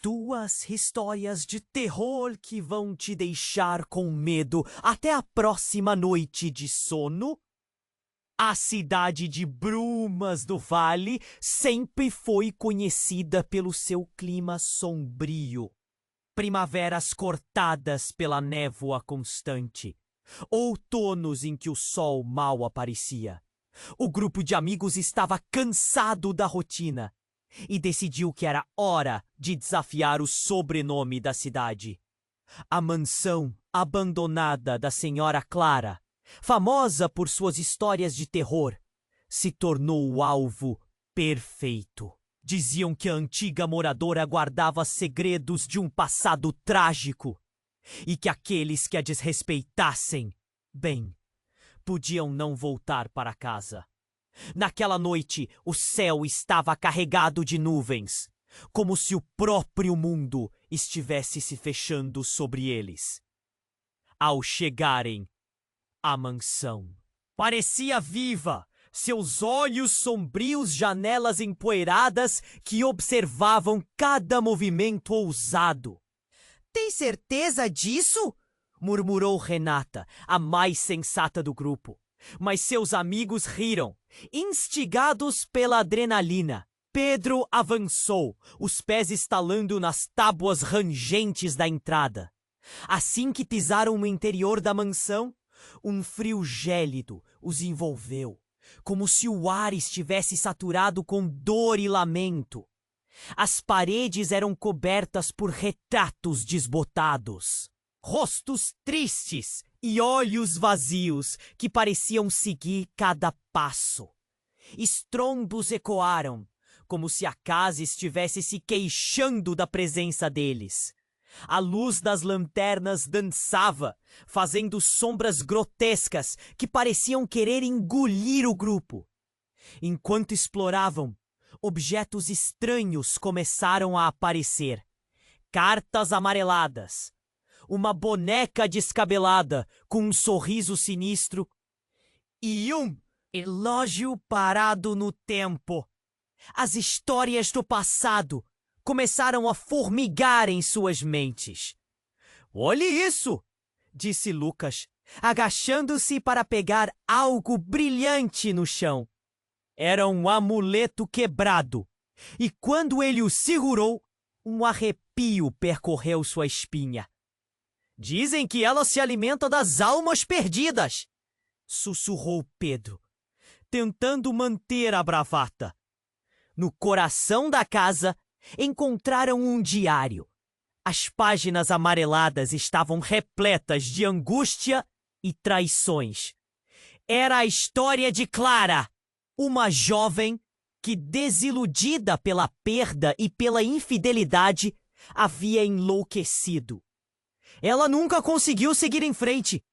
Duas histórias de terror que vão te deixar com medo até a próxima noite de sono? A cidade de Brumas do Vale sempre foi conhecida pelo seu clima sombrio. Primaveras cortadas pela névoa constante. Outonos em que o sol mal aparecia. O grupo de amigos estava cansado da rotina e decidiu que era hora de desafiar o sobrenome da cidade. A mansão abandonada da Senhora Clara, famosa por suas histórias de terror, se tornou o alvo perfeito. Diziam que a antiga moradora guardava segredos de um passado trágico e que aqueles que a desrespeitassem, bem, podiam não voltar para casa. Naquela noite, o céu estava carregado de nuvens, como se o próprio mundo estivesse se fechando sobre eles. Ao chegarem à mansão, parecia viva, seus olhos sombrios, janelas empoeiradas que observavam cada movimento ousado. Tem certeza disso? Murmurou Renata, a mais sensata do grupo. Mas seus amigos riram, instigados pela adrenalina. Pedro avançou, os pés estalando nas tábuas rangentes da entrada. Assim que pisaram no interior da mansão, um frio gélido os envolveu, como se o ar estivesse saturado com dor e lamento. As paredes eram cobertas por retratos desbotados, rostos tristes e olhos vazios que pareciam seguir cada passo. Estrondos ecoaram, como se a casa estivesse se queixando da presença deles. A luz das lanternas dançava, fazendo sombras grotescas que pareciam querer engolir o grupo. Enquanto exploravam, objetos estranhos começaram a aparecer. Cartas amareladas, uma boneca descabelada com um sorriso sinistro e um elogio parado no tempo. As histórias do passado começaram a formigar em suas mentes. Olhe isso! Disse Lucas, agachando-se para pegar algo brilhante no chão. Era um amuleto quebrado, e quando ele o segurou, um arrepio percorreu sua espinha. Dizem que ela se alimenta das almas perdidas, sussurrou Pedro, tentando manter a bravata. No coração da casa, encontraram um diário. As páginas amareladas estavam repletas de angústia e traições. Era a história de Clara, uma jovem que, desiludida pela perda e pela infidelidade, havia enlouquecido. Ela nunca conseguiu seguir em frente,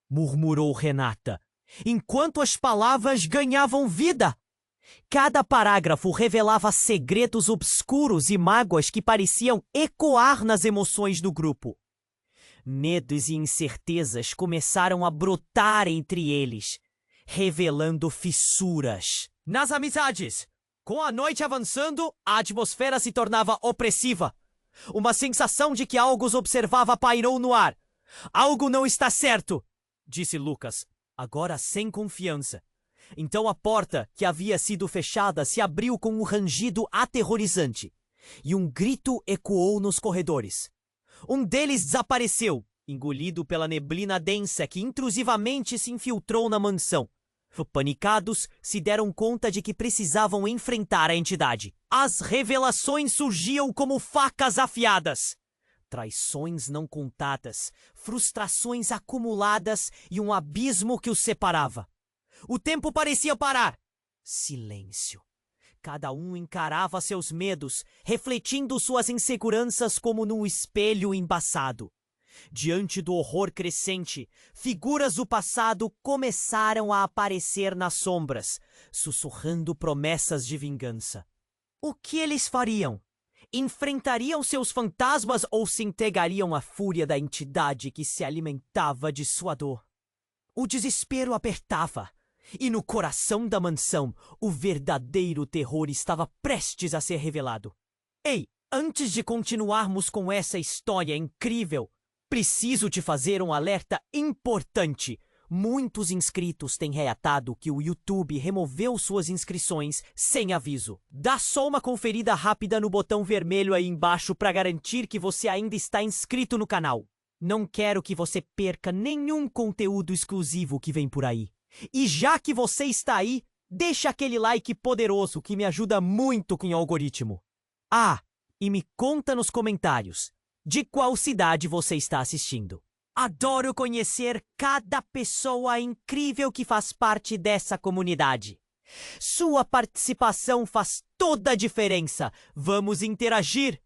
murmurou Renata, enquanto as palavras ganhavam vida. Cada parágrafo revelava segredos obscuros e mágoas que pareciam ecoar nas emoções do grupo. Medos e incertezas começaram a brotar entre eles, revelando fissuras. Nas amizades, com a noite avançando, a atmosfera se tornava opressiva. Uma sensação de que algo os observava pairou no ar. Algo não está certo, disse Lucas, agora sem confiança. Então a porta, que havia sido fechada, se abriu com um rangido aterrorizante, e um grito ecoou nos corredores. Um deles desapareceu, engolido pela neblina densa que intrusivamente se infiltrou na mansão. Panicados, se deram conta de que precisavam enfrentar a entidade. As revelações surgiam como facas afiadas. Traições não contadas, frustrações acumuladas e um abismo que os separava. O tempo parecia parar. Silêncio. Cada um encarava seus medos, refletindo suas inseguranças como num espelho embaçado. Diante do horror crescente, figuras do passado começaram a aparecer nas sombras, sussurrando promessas de vingança. O que eles fariam? Enfrentariam seus fantasmas ou se entregariam à fúria da entidade que se alimentava de sua dor? O desespero apertava. E no coração da mansão, o verdadeiro terror estava prestes a ser revelado. Ei, Antes de continuarmos com essa história incrível, preciso te fazer um alerta importante. Muitos inscritos têm relatado que o YouTube removeu suas inscrições sem aviso. Dá só uma conferida rápida no botão vermelho aí embaixo para garantir que você ainda está inscrito no canal. Não quero que você perca nenhum conteúdo exclusivo que vem por aí. E já que você está aí, deixa aquele like poderoso que me ajuda muito com o algoritmo. Ah, e me conta nos comentários de qual cidade você está assistindo. Adoro conhecer cada pessoa incrível que faz parte dessa comunidade. Sua participação faz toda a diferença. Vamos interagir!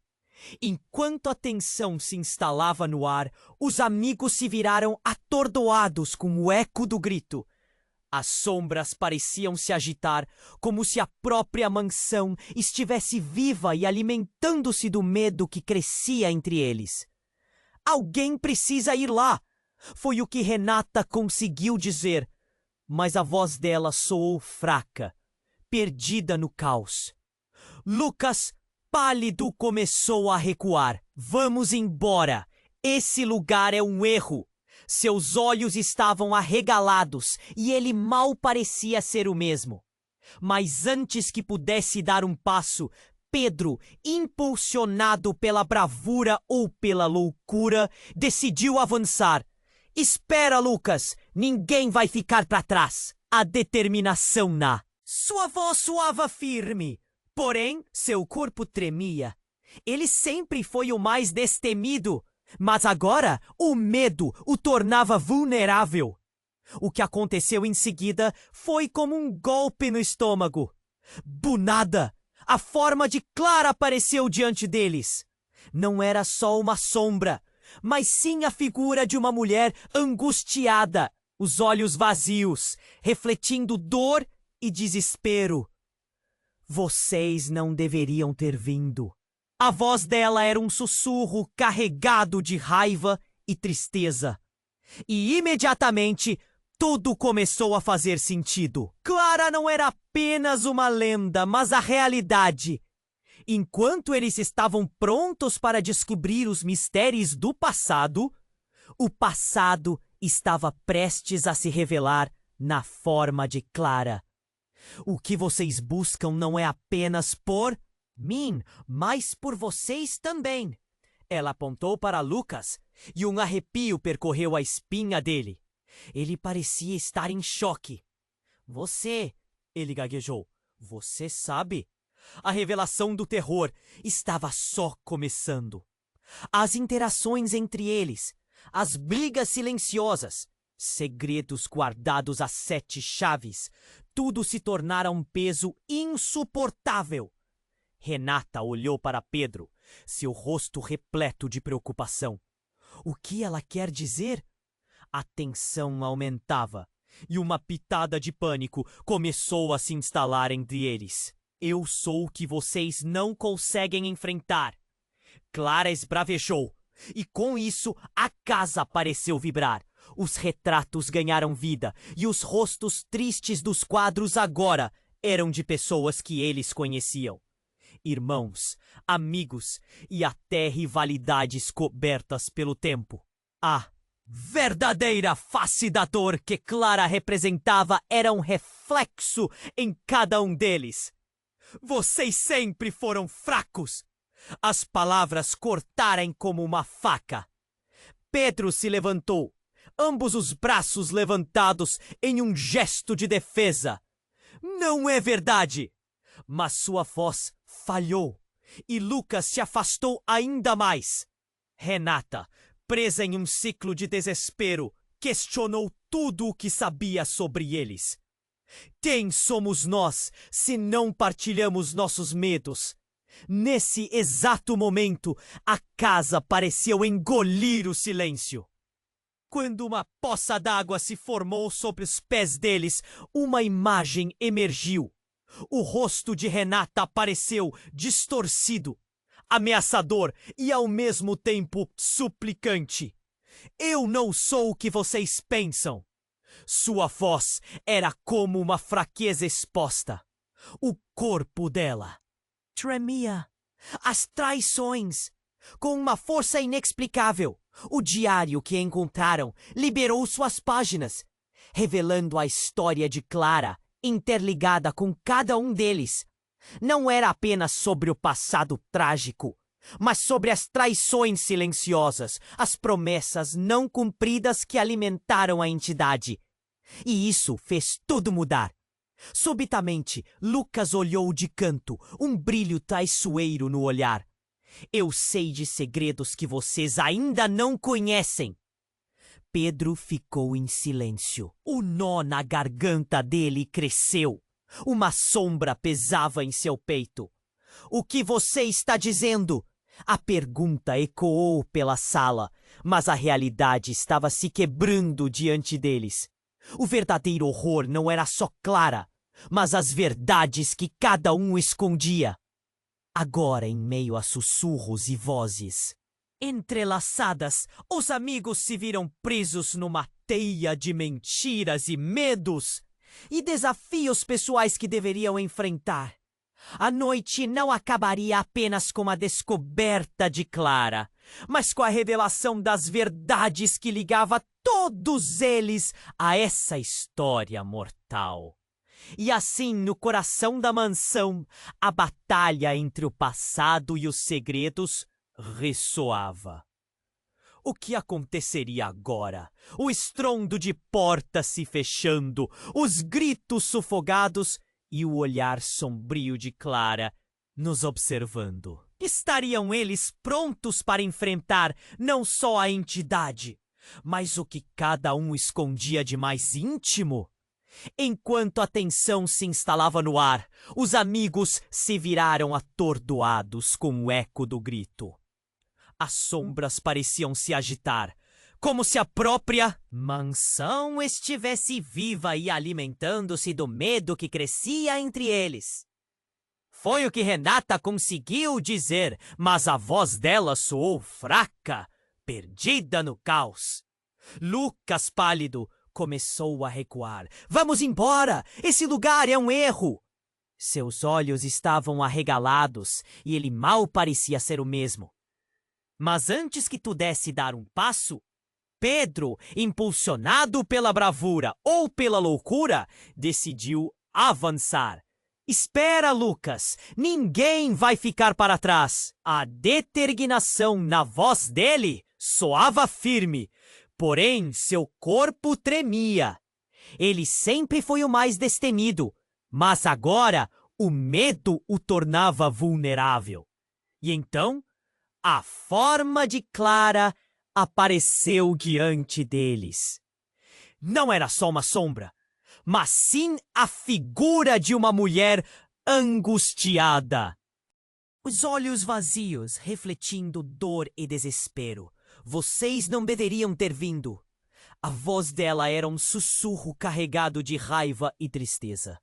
Enquanto a tensão se instalava no ar, os amigos se viraram atordoados com o eco do grito. As sombras pareciam se agitar, como se a própria mansão estivesse viva e alimentando-se do medo que crescia entre eles. Alguém precisa ir lá! Foi o que Renata conseguiu dizer, mas a voz dela soou fraca, perdida no caos. Lucas, pálido, começou a recuar. Vamos embora! Esse lugar é um erro! Seus olhos estavam arregalados e ele mal parecia ser o mesmo. Mas antes que pudesse dar um passo, Pedro, impulsionado pela bravura ou pela loucura, decidiu avançar. Espera, Lucas! Ninguém vai ficar para trás! A determinação na. Sua voz soava firme, porém seu corpo tremia. Ele sempre foi o mais destemido. Mas agora, o medo o tornava vulnerável. O que aconteceu em seguida foi como um golpe no estômago. Do nada, a forma de Clara apareceu diante deles. Não era só uma sombra, mas sim a figura de uma mulher angustiada, os olhos vazios, refletindo dor e desespero. Vocês não deveriam ter vindo. A voz dela era um sussurro carregado de raiva e tristeza. E imediatamente, tudo começou a fazer sentido. Clara não era apenas uma lenda, mas a realidade. Enquanto eles estavam prontos para descobrir os mistérios do passado, o passado estava prestes a se revelar na forma de Clara. O que vocês buscam não é apenas por mim, mas por vocês também. Ela apontou para Lucas e um arrepio percorreu a espinha dele. Ele parecia estar em choque. Você, ele gaguejou, você sabe? A revelação do terror estava só começando. As interações entre eles, as brigas silenciosas, segredos guardados a 7 chaves, tudo se tornara um peso insuportável. Renata olhou para Pedro, seu rosto repleto de preocupação. O que ela quer dizer? A tensão aumentava e uma pitada de pânico começou a se instalar entre eles. Eu sou o que vocês não conseguem enfrentar. Clara esbravejou e com isso a casa pareceu vibrar. Os retratos ganharam vida e os rostos tristes dos quadros agora eram de pessoas que eles conheciam. Irmãos, amigos e até rivalidades cobertas pelo tempo. A verdadeira face da dor que Clara representava era um reflexo em cada um deles. Vocês sempre foram fracos. As palavras cortaram como uma faca. Pedro se levantou, ambos os braços levantados em um gesto de defesa. Não é verdade! Mas sua voz falhou e Lucas se afastou ainda mais. Renata, presa em um ciclo de desespero, questionou tudo o que sabia sobre eles. Quem somos nós se não partilhamos nossos medos? Nesse exato momento, a casa pareceu engolir o silêncio. Quando uma poça d'água se formou sobre os pés deles, uma imagem emergiu. O rosto de Renata apareceu distorcido, ameaçador e ao mesmo tempo suplicante. Eu não sou o que vocês pensam. Sua voz era como uma fraqueza exposta. O corpo dela tremia, As traições! Com uma força inexplicável, o diário que encontraram liberou suas páginas, revelando a história de Clara, interligada com cada um deles. Não era apenas sobre o passado trágico, mas sobre as traições silenciosas, as promessas não cumpridas que alimentaram a entidade. E isso fez tudo mudar. Subitamente, Lucas olhou de canto, um brilho traiçoeiro no olhar. Eu sei de segredos que vocês ainda não conhecem. Pedro ficou em silêncio. O nó na garganta dele cresceu. Uma sombra pesava em seu peito. O que você está dizendo? A pergunta ecoou pela sala, mas a realidade estava se quebrando diante deles. O verdadeiro horror não era só Clara, mas as verdades que cada um escondia. Agora, em meio a sussurros e vozes entrelaçadas, os amigos se viram presos numa teia de mentiras e medos e desafios pessoais que deveriam enfrentar. A noite não acabaria apenas com a descoberta de Clara, mas com a revelação das verdades que ligava todos eles a essa história mortal. E assim, no coração da mansão, a batalha entre o passado e os segredos ressoava. O que aconteceria agora? O estrondo de portas se fechando, os gritos sufocados e o olhar sombrio de Clara nos observando. Estariam eles prontos para enfrentar não só a entidade, mas o que cada um escondia de mais íntimo? Enquanto a tensão se instalava no ar, os amigos se viraram atordoados com o eco do grito. As sombras pareciam se agitar, como se a própria mansão estivesse viva e alimentando-se do medo que crescia entre eles. Foi o que Renata conseguiu dizer, mas a voz dela soou fraca, perdida no caos. Lucas, pálido, começou a recuar. Vamos embora! Esse lugar é um erro! Seus olhos estavam arregalados e ele mal parecia ser o mesmo. Mas antes que pudesse dar um passo, Pedro, impulsionado pela bravura ou pela loucura, decidiu avançar. Espera, Lucas! Ninguém vai ficar para trás! A determinação na voz dele soava firme, porém seu corpo tremia. Ele sempre foi o mais destemido, mas agora o medo o tornava vulnerável. E então, a forma de Clara apareceu diante deles. Não era só uma sombra, mas sim a figura de uma mulher angustiada. Os olhos vazios, refletindo dor e desespero. Vocês não deveriam ter vindo. A voz dela era um sussurro carregado de raiva e tristeza.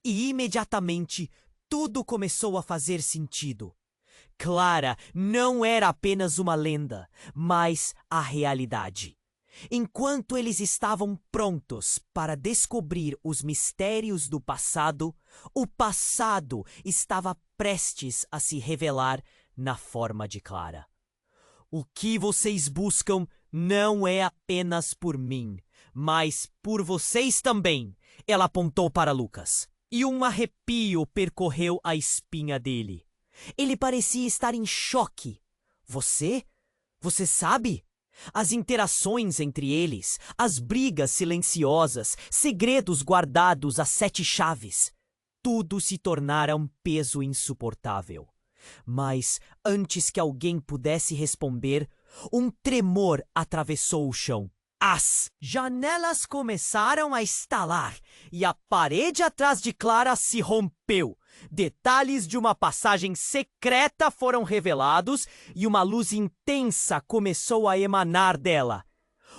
E imediatamente tudo começou a fazer sentido. Clara não era apenas uma lenda, mas a realidade. Enquanto eles estavam prontos para descobrir os mistérios do passado, o passado estava prestes a se revelar na forma de Clara. O que vocês buscam não é apenas por mim, mas por vocês também. Ela apontou para Lucas, e um arrepio percorreu a espinha dele. Ele parecia estar em choque. Você? Você sabe? As interações entre eles, as brigas silenciosas, segredos guardados a 7 chaves. Tudo se tornara um peso insuportável. Mas, antes que alguém pudesse responder, um tremor atravessou o chão. As janelas começaram a estalar e a parede atrás de Clara se rompeu. Detalhes de uma passagem secreta foram revelados e uma luz intensa começou a emanar dela.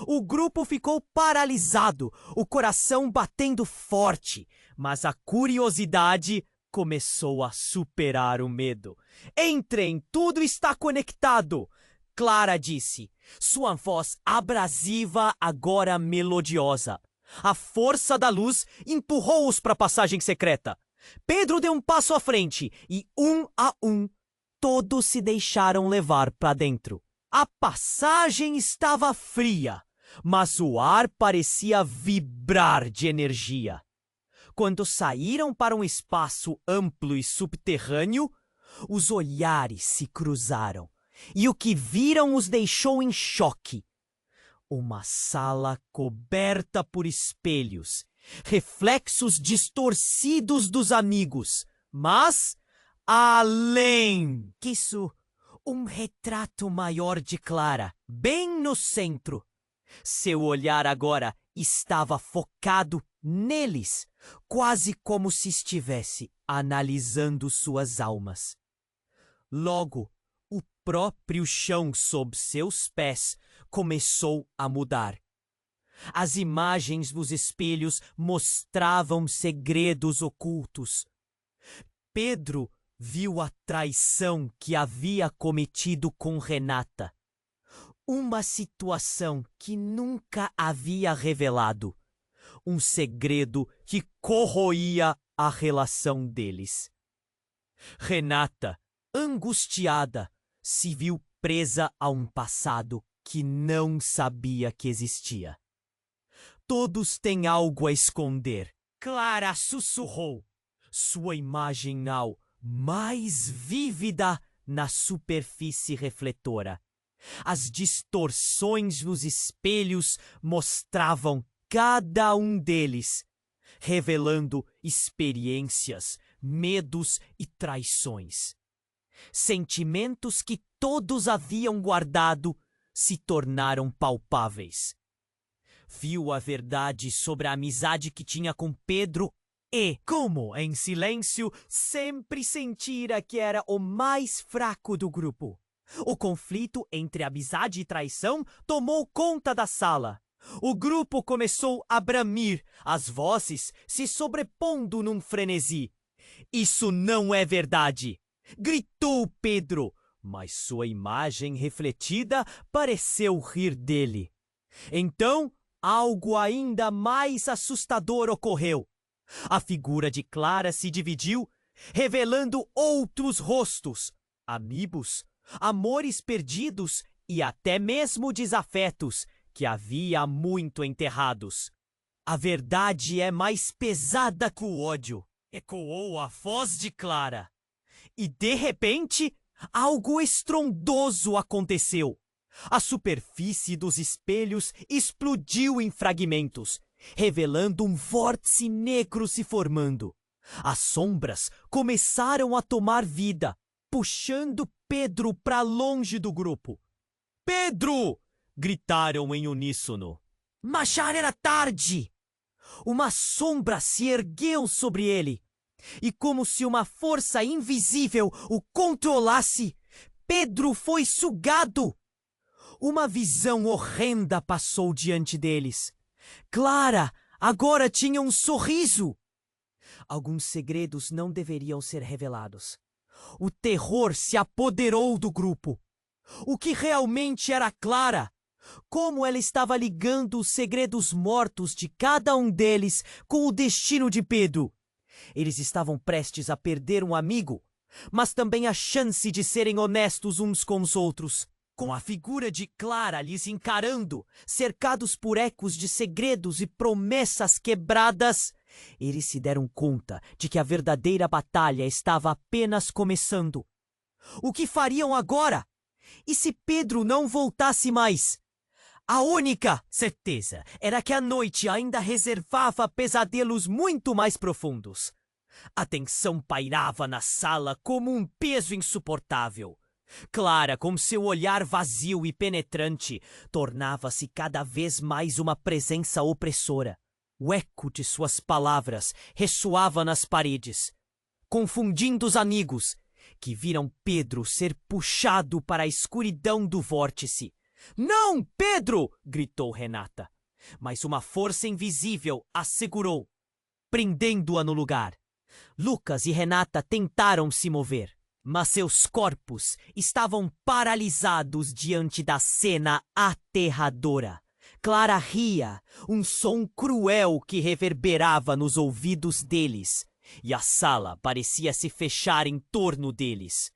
O grupo ficou paralisado, o coração batendo forte, mas a curiosidade começou a superar o medo. Entrem, tudo está conectado, Clara disse, sua voz abrasiva agora melodiosa. A força da luz empurrou-os para a passagem secreta. Pedro deu um passo à frente e, um a um, todos se deixaram levar para dentro. A passagem estava fria, mas o ar parecia vibrar de energia. Quando saíram para um espaço amplo e subterrâneo, os olhares se cruzaram, e o que viram os deixou em choque. Uma sala coberta por espelhos, reflexos distorcidos dos amigos, mas, além disso, um retrato maior de Clara, bem no centro. Seu olhar agora estava focado neles, quase como se estivesse analisando suas almas. Logo, o próprio chão sob seus pés começou a mudar. As imagens dos espelhos mostravam segredos ocultos. Pedro viu a traição que havia cometido com Renata. Uma situação que nunca havia revelado. Um segredo que corroía a relação deles. Renata, angustiada, se viu presa a um passado que não sabia que existia. Todos têm algo a esconder, Clara sussurrou, sua imagem now mais vívida na superfície refletora. As distorções nos espelhos mostravam cada um deles, revelando experiências, medos e traições. Sentimentos que todos haviam guardado se tornaram palpáveis. Viu a verdade sobre a amizade que tinha com Pedro e, como em silêncio, sempre sentira que era o mais fraco do grupo. O conflito entre amizade e traição tomou conta da sala. O grupo começou a bramir, as vozes se sobrepondo num frenesi. Isso não é verdade! Gritou Pedro, mas sua imagem refletida pareceu rir dele. Então, algo ainda mais assustador ocorreu. A figura de Clara se dividiu, revelando outros rostos, amigos, amores perdidos e até mesmo desafetos que havia muito enterrados. A verdade é mais pesada que o ódio, ecoou a voz de Clara. E de repente, algo estrondoso aconteceu. A superfície dos espelhos explodiu em fragmentos, revelando um vórtice negro se formando. As sombras começaram a tomar vida, puxando Pedro para longe do grupo. Pedro! Gritaram em uníssono. Mas já era tarde! Uma sombra se ergueu sobre ele, e como se uma força invisível o controlasse, Pedro foi sugado. Uma visão horrenda passou diante deles. Clara agora tinha um sorriso. Alguns segredos não deveriam ser revelados. O terror se apoderou do grupo. O que realmente era Clara? Como ela estava ligando os segredos mortos de cada um deles com o destino de Pedro? Eles estavam prestes a perder um amigo, mas também a chance de serem honestos uns com os outros. Com a figura de Clara lhes encarando, cercados por ecos de segredos e promessas quebradas, eles se deram conta de que a verdadeira batalha estava apenas começando. O que fariam agora? E se Pedro não voltasse mais? A única certeza era que a noite ainda reservava pesadelos muito mais profundos. A tensão pairava na sala como um peso insuportável. Clara, com seu olhar vazio e penetrante, tornava-se cada vez mais uma presença opressora. O eco de suas palavras ressoava nas paredes, confundindo os amigos, que viram Pedro ser puxado para a escuridão do vórtice. Não, Pedro! Gritou Renata. Mas uma força invisível a segurou, prendendo-a no lugar. Lucas e Renata tentaram se mover, mas seus corpos estavam paralisados diante da cena aterradora. Clara ria, um som cruel que reverberava nos ouvidos deles, e a sala parecia se fechar em torno deles.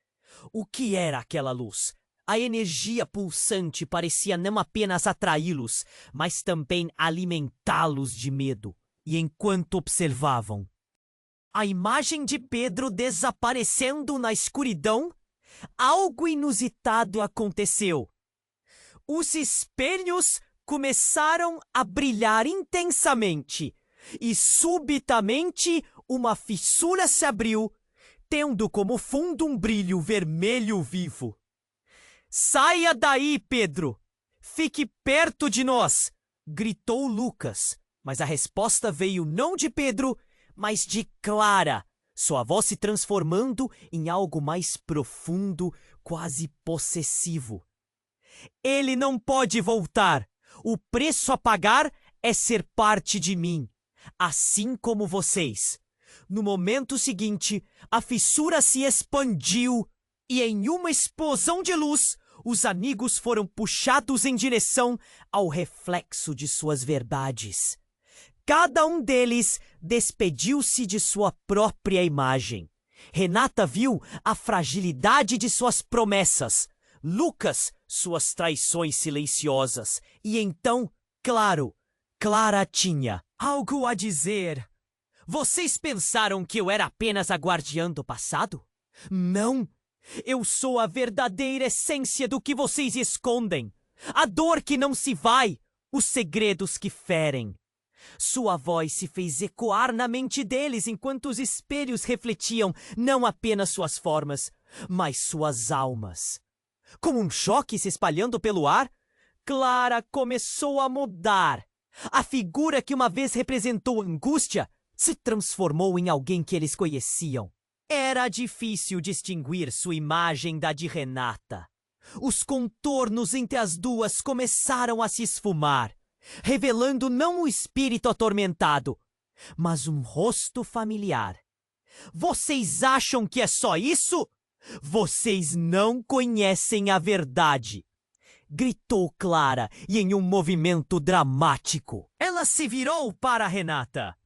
O que era aquela luz? A energia pulsante parecia não apenas atraí-los, mas também alimentá-los de medo. E enquanto observavam a imagem de Pedro desaparecendo na escuridão, algo inusitado aconteceu. Os espelhos começaram a brilhar intensamente e, subitamente, uma fissura se abriu, tendo como fundo um brilho vermelho vivo. "Saia daí, Pedro! Fique perto de nós!" gritou Lucas, mas a resposta veio não de Pedro, mas de Clara, sua voz se transformando em algo mais profundo, quase possessivo. "Ele não pode voltar. O preço a pagar é ser parte de mim, assim como vocês." No momento seguinte, a fissura se expandiu e, em uma explosão de luz, os amigos foram puxados em direção ao reflexo de suas verdades. Cada um deles despediu-se de sua própria imagem. Renata viu a fragilidade de suas promessas, Lucas, suas traições silenciosas, e então, claro, Clara tinha algo a dizer. "Vocês pensaram que eu era apenas a guardiã do passado? Não! Eu sou a verdadeira essência do que vocês escondem. A dor que não se vai, os segredos que ferem." Sua voz se fez ecoar na mente deles enquanto os espelhos refletiam não apenas suas formas, mas suas almas. Com um choque se espalhando pelo ar, Clara começou a mudar. A figura que uma vez representou angústia se transformou em alguém que eles conheciam. Era difícil distinguir sua imagem da de Renata. Os contornos entre as duas começaram a se esfumar, revelando não um espírito atormentado, mas um rosto familiar. "Vocês acham que é só isso? Vocês não conhecem a verdade!" gritou Clara, e em um movimento dramático, ela se virou para Renata.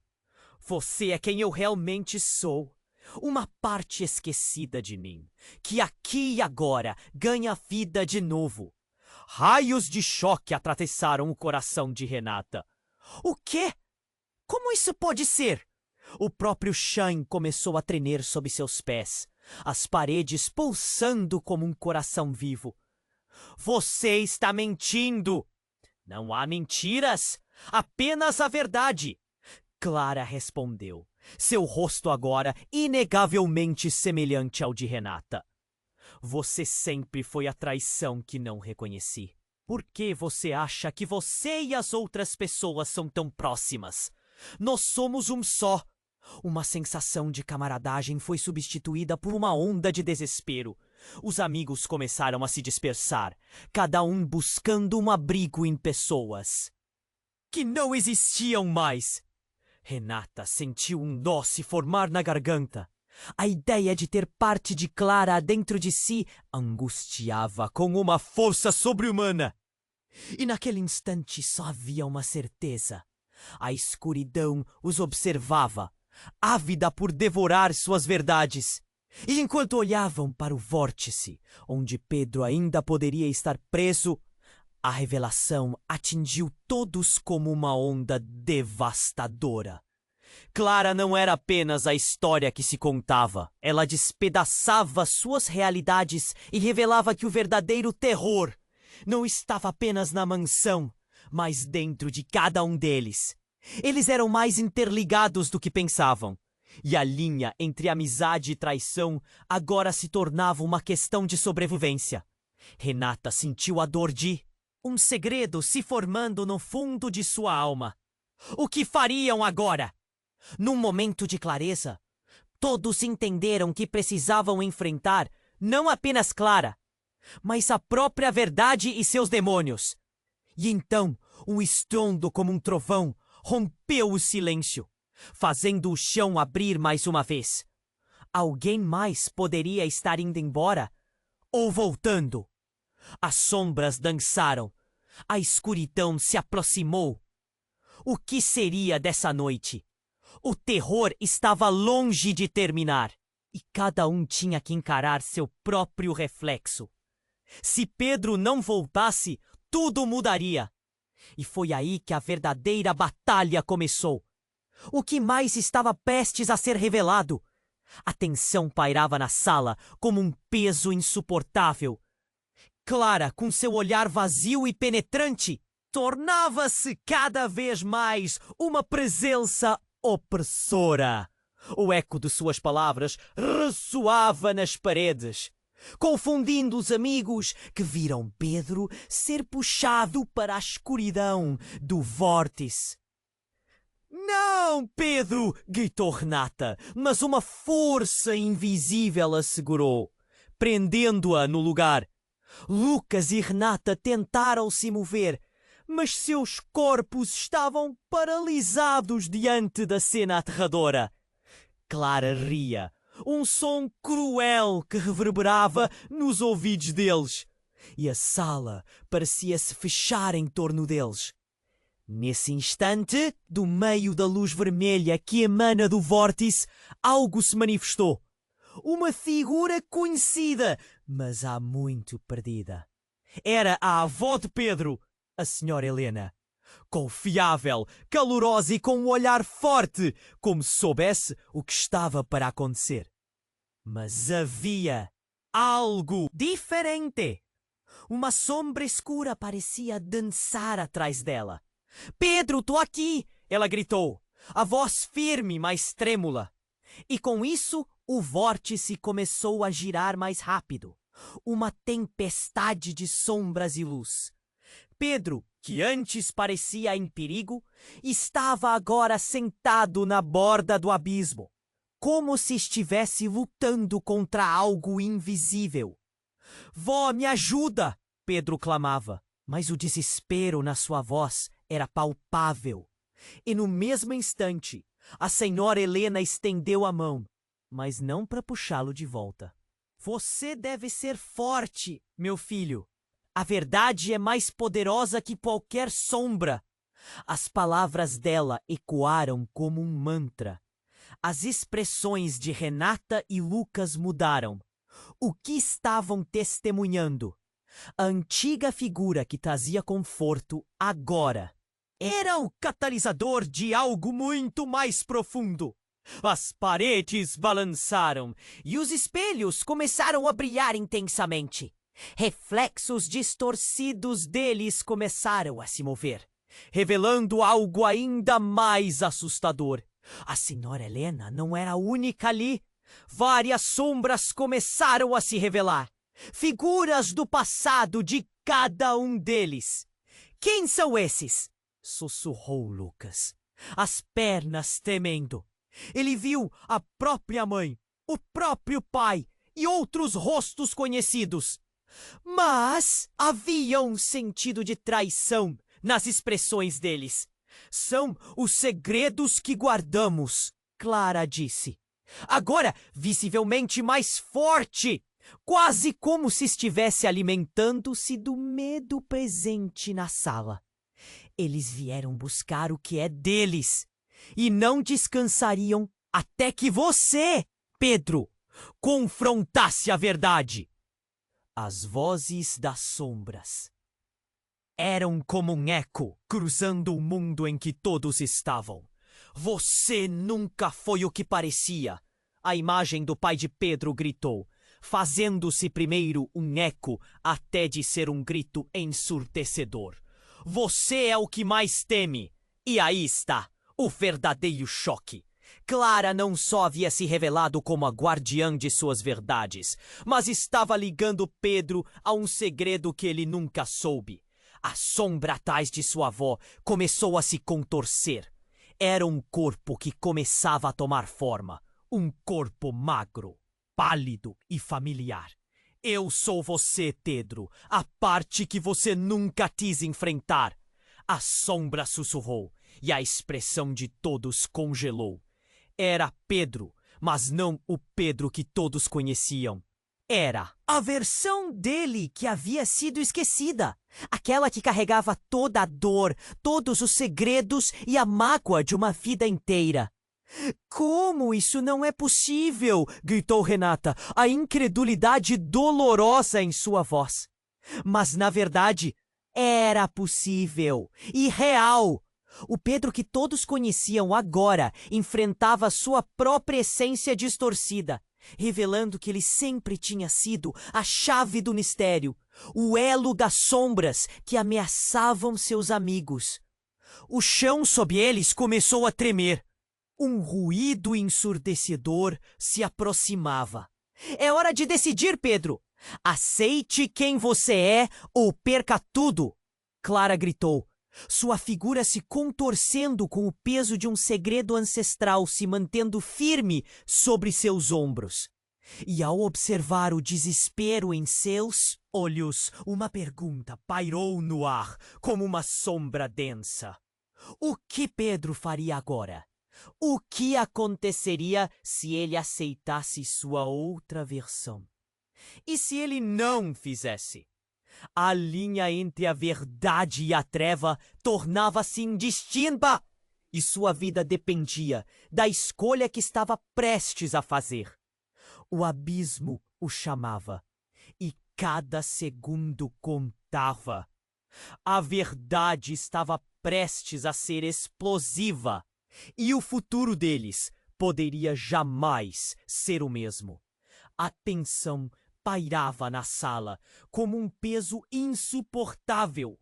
"Você é quem eu realmente sou. Uma parte esquecida de mim, que aqui e agora ganha vida de novo." Raios de choque atravessaram o coração de Renata. "O quê? Como isso pode ser?" O próprio chão começou a tremer sob seus pés, as paredes pulsando como um coração vivo. "Você está mentindo!" "Não há mentiras, apenas a verdade," Clara respondeu, seu rosto agora inegavelmente semelhante ao de Renata. "Você sempre foi a traição que não reconheci. Por que você acha que você e as outras pessoas são tão próximas? Nós somos um só." Uma sensação de camaradagem foi substituída por uma onda de desespero. Os amigos começaram a se dispersar, cada um buscando um abrigo em pessoas que não existiam mais. Renata sentiu um nó se formar na garganta. A ideia de ter parte de Clara dentro de si angustiava com uma força sobre-humana. E naquele instante só havia uma certeza. A escuridão os observava, ávida por devorar suas verdades. E enquanto olhavam para o vórtice, onde Pedro ainda poderia estar preso, a revelação atingiu todos como uma onda devastadora. Clara não era apenas a história que se contava. Ela despedaçava suas realidades e revelava que o verdadeiro terror não estava apenas na mansão, mas dentro de cada um deles. Eles eram mais interligados do que pensavam. E a linha entre amizade e traição agora se tornava uma questão de sobrevivência. Renata sentiu a dor de um segredo se formando no fundo de sua alma. O que fariam agora? Num momento de clareza, todos entenderam que precisavam enfrentar não apenas Clara, mas a própria verdade e seus demônios. E então, um estrondo como um trovão rompeu o silêncio, fazendo o chão abrir mais uma vez. Alguém mais poderia estar indo embora ou voltando. As sombras dançaram. A escuridão se aproximou. O que seria dessa noite? O terror estava longe de terminar. e cada um tinha que encarar seu próprio reflexo. Se Pedro não voltasse, tudo mudaria. E foi aí que a verdadeira batalha começou. O que mais estava prestes a ser revelado? A tensão pairava na sala como um peso insuportável. Clara, com seu olhar vazio e penetrante, tornava-se cada vez mais uma presença opressora. O eco de suas palavras ressoava nas paredes, confundindo os amigos que viram Pedro ser puxado para a escuridão do vórtice. "Não, Pedro!" gritou Renata, mas uma força invisível a segurou, prendendo-a no lugar. Lucas e Renata tentaram se mover, mas seus corpos estavam paralisados diante da cena aterradora. Clara ria, um som cruel que reverberava nos ouvidos deles, e a sala parecia se fechar em torno deles. Nesse instante, do meio da luz vermelha que emana do vórtice, algo se manifestou. Uma figura conhecida, mas há muito perdida. Era a avó de Pedro, a senhora Helena. Confiável, calorosa e com um olhar forte, como se soubesse o que estava para acontecer. Mas havia algo diferente. Uma sombra escura parecia dançar atrás dela. "Pedro, estou aqui!" ela gritou, a voz firme, mas trêmula. E com isso, o vórtice começou a girar mais rápido. Uma tempestade de sombras e luz. Pedro, que antes parecia em perigo, estava agora sentado na borda do abismo, como se estivesse lutando contra algo invisível. "Vó, me ajuda!" Pedro clamava, mas o desespero na sua voz era palpável. E no mesmo instante, a senhora Helena estendeu a mão, mas não para puxá-lo de volta. "Você deve ser forte, meu filho. A verdade é mais poderosa que qualquer sombra." As palavras dela ecoaram como um mantra. As expressões de Renata e Lucas mudaram. O que estavam testemunhando? A antiga figura que trazia conforto agora era o catalisador de algo muito mais profundo. As paredes balançaram e os espelhos começaram a brilhar intensamente. Reflexos distorcidos deles começaram a se mover, revelando algo ainda mais assustador. A senhora Helena não era a única ali. Várias sombras começaram a se revelar, figuras do passado de cada um deles. "Quem são esses?" sussurrou Lucas, as pernas tremendo. Ele viu a própria mãe, o próprio pai e outros rostos conhecidos. Mas havia um sentido de traição nas expressões deles. "São os segredos que guardamos", Clara disse. Agora, visivelmente mais forte, quase como se estivesse alimentando-se do medo presente na sala. Eles vieram buscar o que é deles e não descansariam até que você, Pedro, confrontasse a verdade. As vozes das sombras eram como um eco cruzando o mundo em que todos estavam. "Você nunca foi o que parecia", a imagem do pai de Pedro gritou, fazendo-se primeiro um eco até de ser um grito ensurdecedor. "Você é o que mais teme." E aí está o verdadeiro choque. Clara não só havia se revelado como a guardiã de suas verdades, mas estava ligando Pedro a um segredo que ele nunca soube. A sombra atrás de sua avó começou a se contorcer. Era um corpo que começava a tomar forma, um corpo magro, pálido e familiar. "Eu sou você, Pedro, a parte que você nunca quis enfrentar." A sombra sussurrou e a expressão de todos congelou. Era Pedro, mas não o Pedro que todos conheciam. Era a versão dele que havia sido esquecida. Aquela que carregava toda a dor, todos os segredos e a mágoa de uma vida inteira. Como isso não é possível? Gritou Renata, a incredulidade dolorosa em sua voz. Mas, na verdade, era possível e real. O Pedro que todos conheciam agora enfrentava sua própria essência distorcida, revelando que ele sempre tinha sido a chave do mistério, o elo das sombras que ameaçavam seus amigos. O chão sob eles começou a tremer. Um ruído ensurdecedor se aproximava. É hora de decidir, Pedro! Aceite quem você é ou perca tudo! Clara gritou, sua figura se contorcendo com o peso de um segredo ancestral se mantendo firme sobre seus ombros. E ao observar o desespero em seus olhos, uma pergunta pairou no ar como uma sombra densa. O que Pedro faria agora? O que aconteceria se ele aceitasse sua outra versão? E se ele não fizesse? A linha entre a verdade e a treva tornava-se indistinta e sua vida dependia da escolha que estava prestes a fazer. O abismo o chamava e cada segundo contava. A verdade estava prestes a ser explosiva e o futuro deles poderia jamais ser o mesmo. A tensão pairava na sala como um peso insuportável.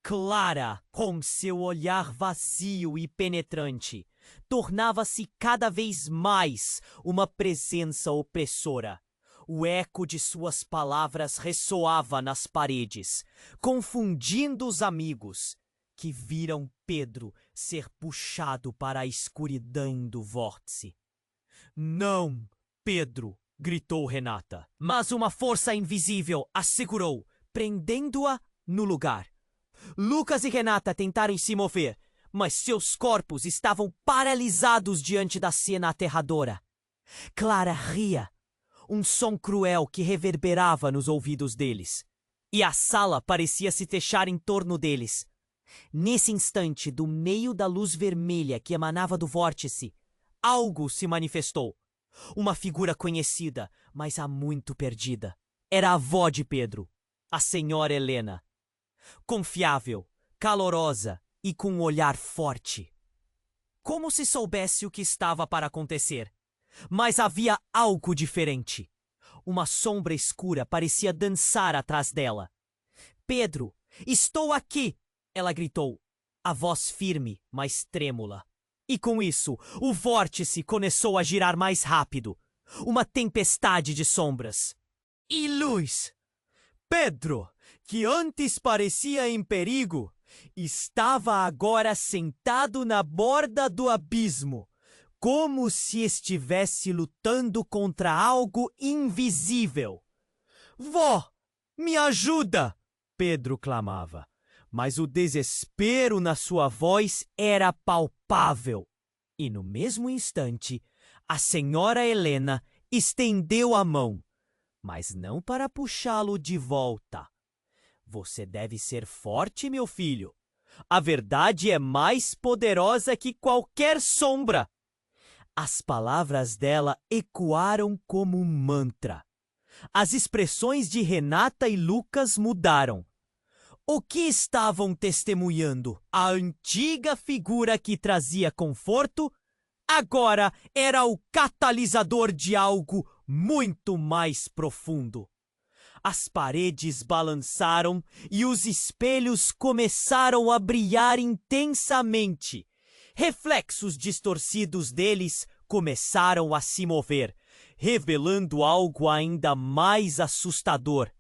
Clara, com seu olhar vazio e penetrante, tornava-se cada vez mais uma presença opressora. O eco de suas palavras ressoava nas paredes, confundindo os amigos, que viram Pedro ser puxado para a escuridão do vórtice. Não, Pedro! Gritou Renata, mas uma força invisível a segurou, prendendo-a no lugar. Lucas e Renata tentaram se mover, mas seus corpos estavam paralisados diante da cena aterradora. Clara ria, um som cruel que reverberava nos ouvidos deles, e a sala parecia se fechar em torno deles. Nesse instante, do meio da luz vermelha que emanava do vórtice, algo se manifestou. Uma figura conhecida, mas há muito perdida. Era a avó de Pedro, a senhora Helena. Confiável, calorosa e com um olhar forte. Como se soubesse o que estava para acontecer. Mas havia algo diferente. Uma sombra escura parecia dançar atrás dela. Pedro, estou aqui! Ela gritou, a voz firme, mas trêmula. E com isso, o vórtice começou a girar mais rápido. Uma tempestade de sombras. E luz! Pedro, que antes parecia em perigo, estava agora sentado na borda do abismo, como se estivesse lutando contra algo invisível. Vó, me ajuda! Pedro clamava. Mas o desespero na sua voz era palpável. E no mesmo instante, a senhora Helena estendeu a mão, mas não para puxá-lo de volta. Você deve ser forte, meu filho. A verdade é mais poderosa que qualquer sombra. As palavras dela ecoaram como um mantra. As expressões de Renata e Lucas mudaram. O que estavam testemunhando? A antiga figura que trazia conforto, agora era o catalisador de algo muito mais profundo. As paredes balançaram e os espelhos começaram a brilhar intensamente. Reflexos distorcidos deles começaram a se mover, revelando algo ainda mais assustador.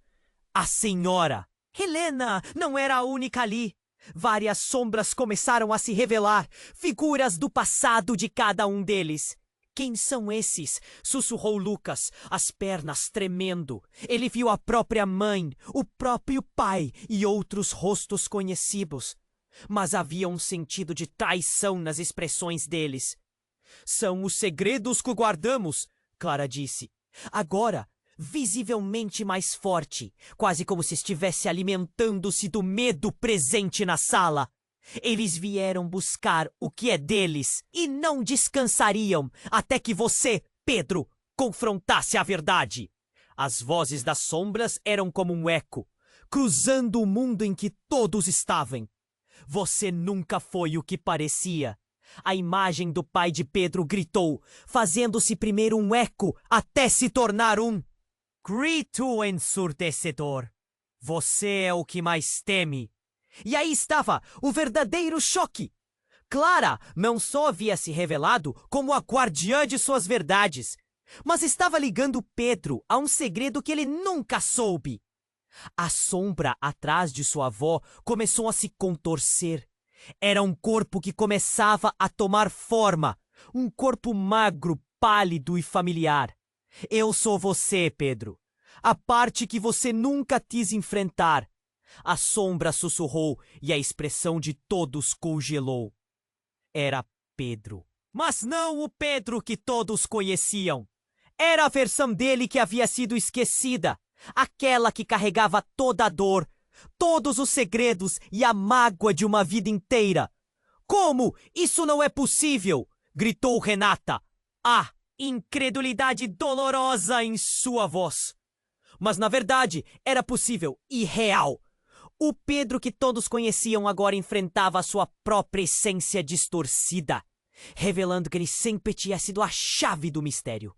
A senhora Helena não era a única ali. Várias sombras começaram a se revelar, figuras do passado de cada um deles. Quem são esses? Sussurrou Lucas, as pernas tremendo. Ele viu a própria mãe, o próprio pai e outros rostos conhecidos. Mas havia um sentido de traição nas expressões deles. São os segredos que guardamos, Clara disse. Agora, visivelmente mais forte, quase como se estivesse alimentando-se do medo presente na sala. Eles vieram buscar o que é deles e não descansariam até que você, Pedro, confrontasse a verdade. As vozes das sombras eram como um eco, cruzando o mundo em que todos estavam. Você nunca foi o que parecia. A imagem do pai de Pedro gritou, fazendo-se primeiro um eco até se tornar um grito ensurdecedor. Você é o que mais teme. E aí estava o verdadeiro choque. Clara não só havia se revelado como a guardiã de suas verdades, mas estava ligando Pedro a um segredo que ele nunca soube. A sombra atrás de sua avó começou a se contorcer. Era um corpo que começava a tomar forma, um corpo magro, pálido e familiar. Eu sou você, Pedro. A parte que você nunca quis enfrentar. A sombra sussurrou e a expressão de todos congelou. Era Pedro. Mas não o Pedro que todos conheciam. Era a versão dele que havia sido esquecida. Aquela que carregava toda a dor, todos os segredos e a mágoa de uma vida inteira. Como? Isso não é possível! Gritou Renata. Ah, incredulidade dolorosa em sua voz. Mas na verdade era possível e real. O Pedro que todos conheciam agora enfrentava a sua própria essência distorcida, revelando que ele sempre tinha sido a chave do mistério.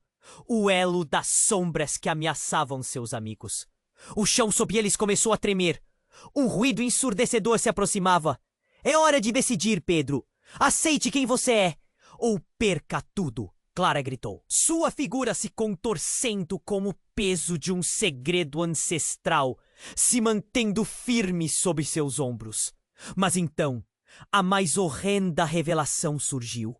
O elo das sombras que ameaçavam seus amigos. O chão sob eles começou a tremer. Um ruído ensurdecedor se aproximava. É hora de decidir, Pedro. Aceite quem você é, ou perca tudo, Clara gritou. Sua figura se contorcendo como o peso de um segredo ancestral, se mantendo firme sob seus ombros. Mas então, a mais horrenda revelação surgiu.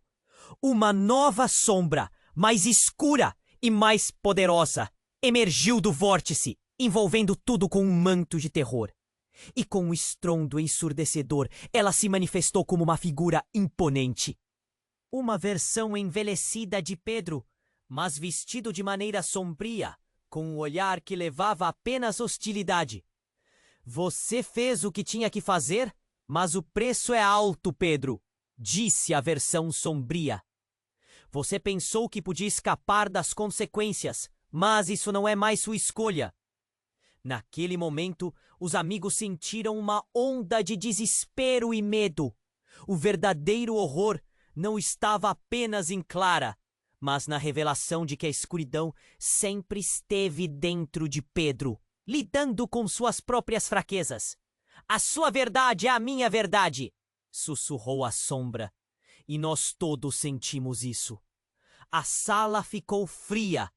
Uma nova sombra, mais escura e mais poderosa, emergiu do vórtice, envolvendo tudo com um manto de terror. E com um estrondo ensurdecedor, ela se manifestou como uma figura imponente. Uma versão envelhecida de Pedro, mas vestido de maneira sombria, com um olhar que levava apenas hostilidade. Você fez o que tinha que fazer, mas o preço é alto, Pedro, disse a versão sombria. Você pensou que podia escapar das consequências, mas isso não é mais sua escolha. Naquele momento, os amigos sentiram uma onda de desespero e medo. O verdadeiro horror não estava apenas em Clara, mas na revelação de que a escuridão sempre esteve dentro de Pedro, lidando com suas próprias fraquezas. A sua verdade é a minha verdade, sussurrou a sombra, e nós todos sentimos isso. A sala ficou fria.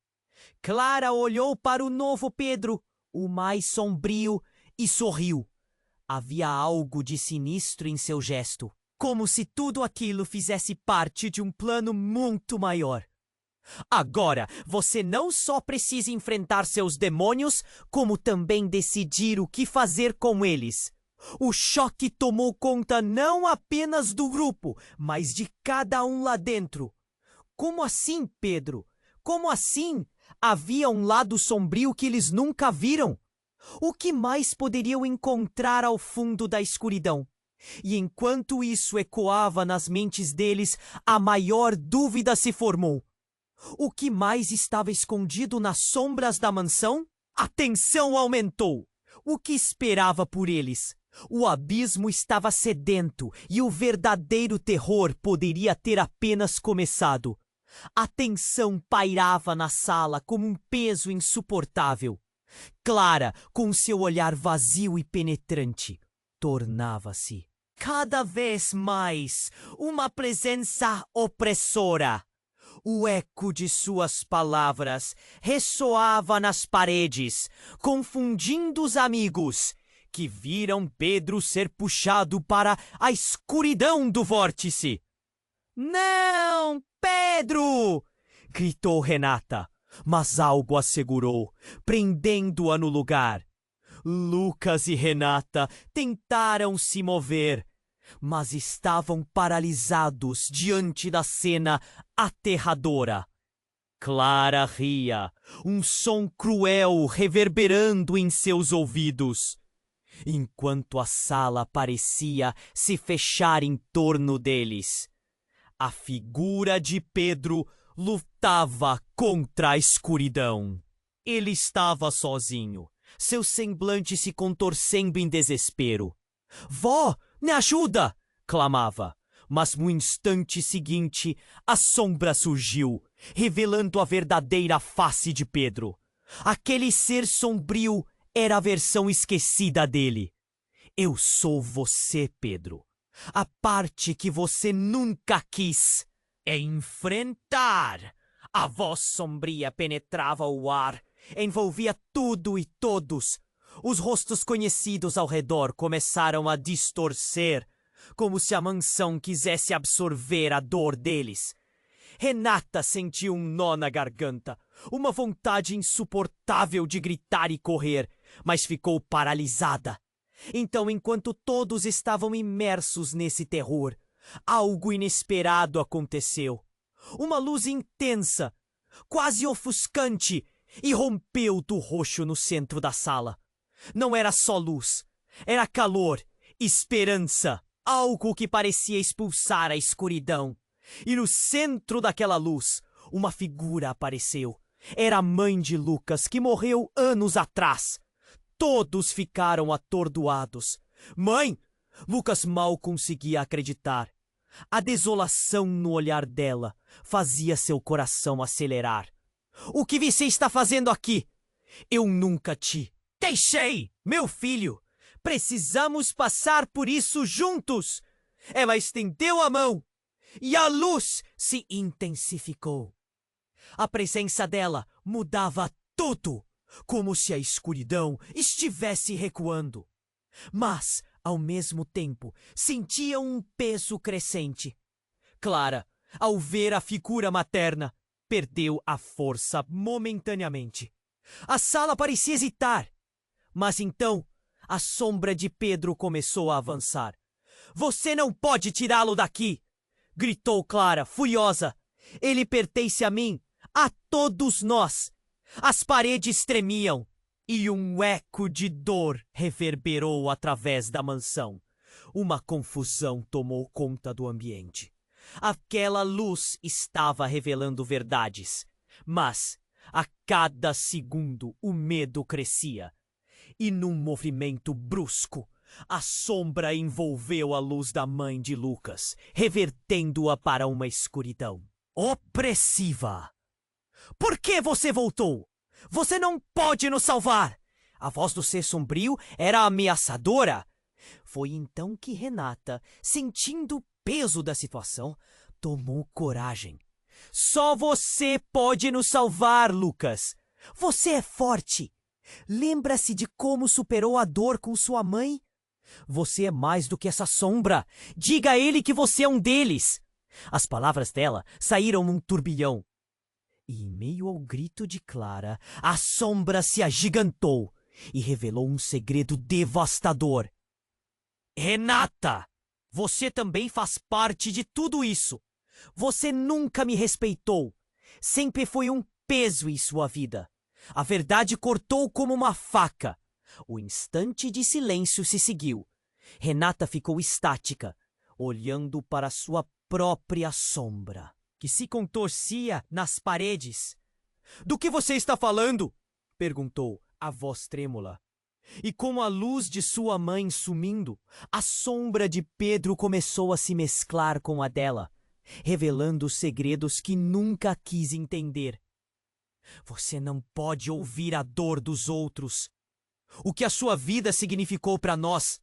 Clara olhou para o novo Pedro, o mais sombrio, e sorriu. Havia algo de sinistro em seu gesto, como se tudo aquilo fizesse parte de um plano muito maior. Agora, você não só precisa enfrentar seus demônios, como também decidir o que fazer com eles. O choque tomou conta não apenas do grupo, mas de cada um lá dentro. Como assim, Pedro? Como assim? Havia um lado sombrio que eles nunca viram. O que mais poderiam encontrar ao fundo da escuridão? E enquanto isso ecoava nas mentes deles, a maior dúvida se formou. O que mais estava escondido nas sombras da mansão? A tensão aumentou. O que esperava por eles? O abismo estava sedento e o verdadeiro terror poderia ter apenas começado. A tensão pairava na sala como um peso insuportável. Clara, com seu olhar vazio e penetrante, tornava-se cada vez mais uma presença opressora. O eco de suas palavras ressoava nas paredes, confundindo os amigos, que viram Pedro ser puxado para a escuridão do vórtice. Não, Pedro! Gritou Renata, mas algo a segurou, prendendo-a no lugar. Lucas e Renata tentaram se mover, mas estavam paralisados diante da cena aterradora. Clara ria, um som cruel reverberando em seus ouvidos. enquanto a sala parecia se fechar em torno deles. A figura de Pedro lutava contra a escuridão. Ele estava sozinho, seu semblante se contorcendo em desespero. "Vó, me ajuda!" clamava. Mas no instante seguinte, a sombra surgiu, revelando a verdadeira face de Pedro. Aquele ser sombrio era a versão esquecida dele. "Eu sou você, Pedro. A parte que você nunca quis é enfrentar." A voz sombria penetrava o ar, envolvia tudo e todos. Os rostos conhecidos ao redor começaram a distorcer, como se a mansão quisesse absorver a dor deles. Renata sentiu um nó na garganta, uma vontade insuportável de gritar e correr, mas ficou paralisada. Então, enquanto todos estavam imersos nesse terror, algo inesperado aconteceu. Uma luz intensa, quase ofuscante, irrompeu do roxo no centro da sala. Não era só luz, era calor, esperança, algo que parecia expulsar a escuridão. E no centro daquela luz, uma figura apareceu. Era a mãe de Lucas, que morreu anos atrás. Todos ficaram atordoados. "Mãe!" Lucas mal conseguia acreditar. A desolação no olhar dela fazia seu coração acelerar. "O que você está fazendo aqui?" "Eu nunca te deixei, meu filho. Precisamos passar por isso juntos." Ela estendeu a mão e a luz se intensificou. A presença dela mudava tudo, como se a escuridão estivesse recuando. Mas, ao mesmo tempo, sentia um peso crescente. Clara, ao ver a figura materna, perdeu a força momentaneamente. A sala parecia hesitar. Mas então, a sombra de Pedro começou a avançar. "Você não pode tirá-lo daqui!" gritou Clara, furiosa. "Ele pertence a mim, a todos nós." As paredes tremiam e um eco de dor reverberou através da mansão. Uma confusão tomou conta do ambiente. Aquela luz estava revelando verdades, mas a cada segundo o medo crescia. E num movimento brusco, a sombra envolveu a luz da mãe de Lucas, revertendo-a para uma escuridão opressiva. "Por que você voltou? Você não pode nos salvar!" A voz do ser sombrio era ameaçadora. Foi então que Renata, sentindo o peso da situação, tomou coragem. "Só você pode nos salvar, Lucas. Você é forte. Lembra-se de como superou a dor com sua mãe? Você é mais do que essa sombra. Diga a ele que você é um deles." As palavras dela saíram num turbilhão. E em meio ao grito de Clara, a sombra se agigantou e revelou um segredo devastador. "Renata, você também faz parte de tudo isso. Você nunca me respeitou. Sempre foi um peso em sua vida. A verdade cortou como uma faca." O instante de silêncio se seguiu. Renata ficou estática, olhando para sua própria sombra, que se contorcia nas paredes. "Do que você está falando?" perguntou a voz trêmula. E com a luz de sua mãe sumindo, a sombra de Pedro começou a se mesclar com a dela, revelando segredos que nunca quis entender. "Você não pode ouvir a dor dos outros. O que a sua vida significou para nós,"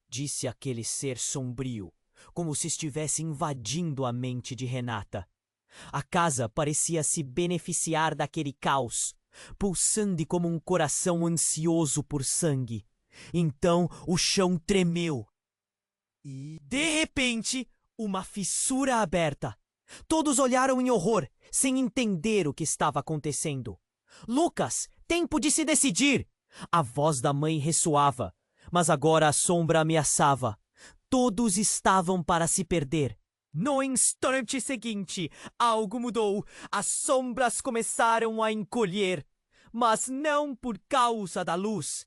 disse aquele ser sombrio, como se estivesse invadindo a mente de Renata. A casa parecia se beneficiar daquele caos, pulsando como um coração ansioso por sangue. Então o chão tremeu. E, de repente, uma fissura aberta. Todos olharam em horror, sem entender o que estava acontecendo. "Lucas, tempo de se decidir!" A voz da mãe ressoava, mas agora a sombra ameaçava. Todos estavam para se perder. No instante seguinte, algo mudou. As sombras começaram a encolher, mas não por causa da luz.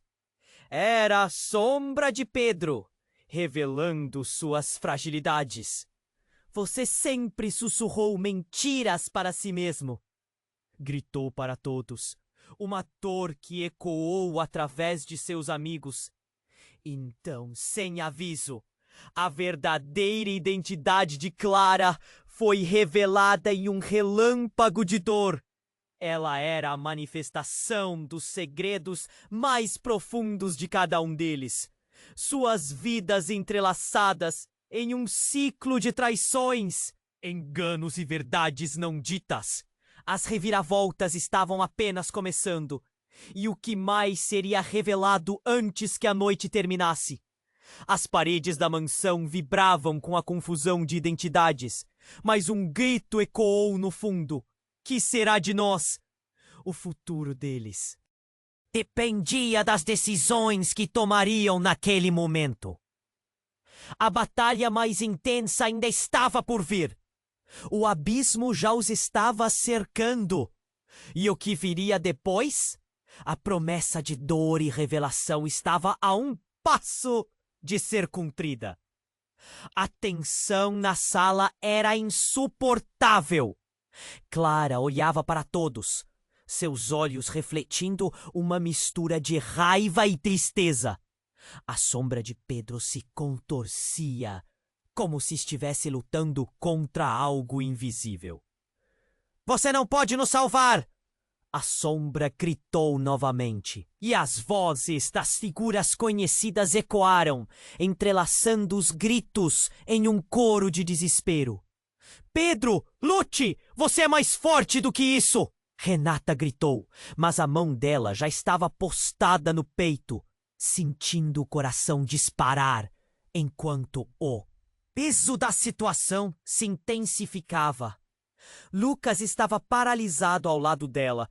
Era a sombra de Pedro, revelando suas fragilidades. Você sempre sussurrou mentiras para si mesmo. Gritou para todos, uma dor que ecoou através de seus amigos. Então, sem aviso, a verdadeira identidade de Clara foi revelada em um relâmpago de dor. Ela era a manifestação dos segredos mais profundos de cada um deles. Suas vidas entrelaçadas em um ciclo de traições, enganos e verdades não ditas. As reviravoltas estavam apenas começando, e o que mais seria revelado antes que a noite terminasse. As paredes da mansão vibravam com a confusão de identidades, mas um grito ecoou no fundo. Que será de nós? O futuro deles dependia das decisões que tomariam naquele momento. A batalha mais intensa ainda estava por vir. O abismo já os estava cercando. E o que viria depois? A promessa de dor e revelação estava a um passo de ser cumprida. A tensão na sala era insuportável. Clara olhava para todos, seus olhos refletindo uma mistura de raiva e tristeza. A sombra de Pedro se contorcia, como se estivesse lutando contra algo invisível. Você não pode nos salvar! A sombra gritou novamente, e as vozes das figuras conhecidas ecoaram, entrelaçando os gritos em um coro de desespero. Pedro, lute! Você é mais forte do que isso! Renata gritou, mas a mão dela já estava postada no peito, sentindo o coração disparar, enquanto o peso da situação se intensificava. Lucas estava paralisado ao lado dela,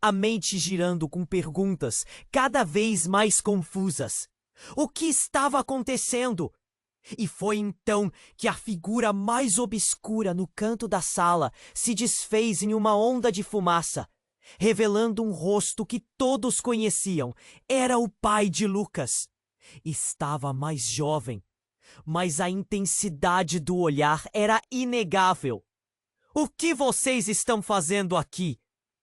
a mente girando com perguntas cada vez mais confusas. O que estava acontecendo? E foi então que a figura mais obscura no canto da sala se desfez em uma onda de fumaça, revelando um rosto que todos conheciam. Era o pai de Lucas. Estava mais jovem, mas a intensidade do olhar era inegável. O que vocês estão fazendo aqui?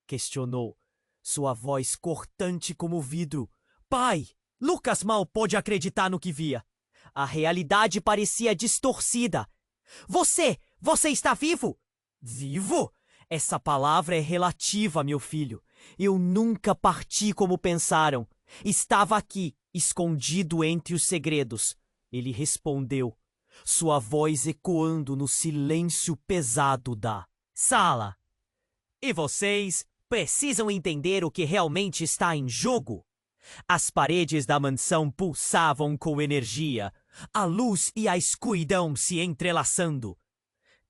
Questionou, sua voz cortante como vidro. Pai! Lucas mal pôde acreditar no que via. A realidade parecia distorcida. Você está vivo? Vivo? Essa palavra é relativa, meu filho. Eu nunca parti como pensaram. Estava aqui, escondido entre os segredos. Ele respondeu, sua voz ecoando no silêncio pesado da sala. E vocês precisam entender o que realmente está em jogo. As paredes da mansão pulsavam com energia, a luz e a escuridão se entrelaçando.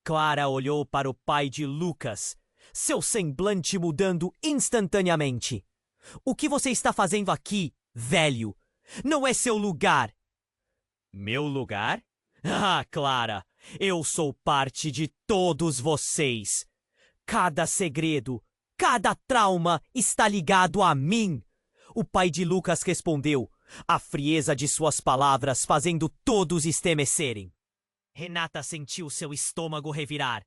Clara olhou para o pai de Lucas, seu semblante mudando instantaneamente. O que você está fazendo aqui, velho? Não é seu lugar. Meu lugar? Ah, Clara, eu sou parte de todos vocês. Cada segredo, cada trauma está ligado a mim. O pai de Lucas respondeu, a frieza de suas palavras fazendo todos estremecerem. Renata sentiu seu estômago revirar.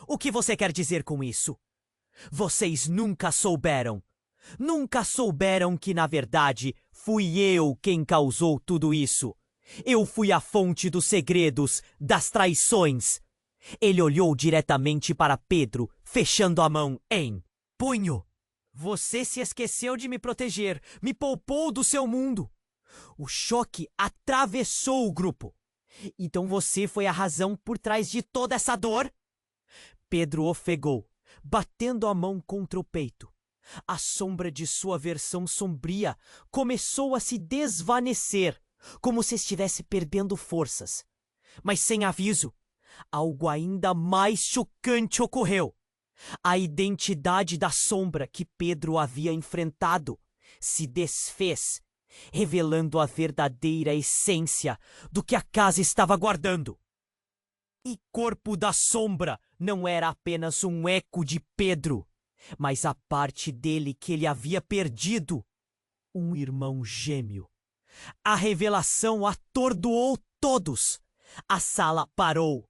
O que você quer dizer com isso? Vocês nunca souberam. Nunca souberam que, na verdade, fui eu quem causou tudo isso. Eu fui a fonte dos segredos, das traições. Ele olhou diretamente para Pedro, fechando a mão em punho. Você se esqueceu de me proteger, me poupou do seu mundo. O choque atravessou o grupo. Então você foi a razão por trás de toda essa dor? Pedro ofegou, batendo a mão contra o peito. A sombra de sua versão sombria começou a se desvanecer, como se estivesse perdendo forças. Mas sem aviso, algo ainda mais chocante ocorreu. A identidade da sombra que Pedro havia enfrentado se desfez, revelando a verdadeira essência do que a casa estava guardando. O corpo da sombra não era apenas um eco de Pedro, mas a parte dele que ele havia perdido. Um irmão gêmeo. A revelação atordoou todos. A sala parou.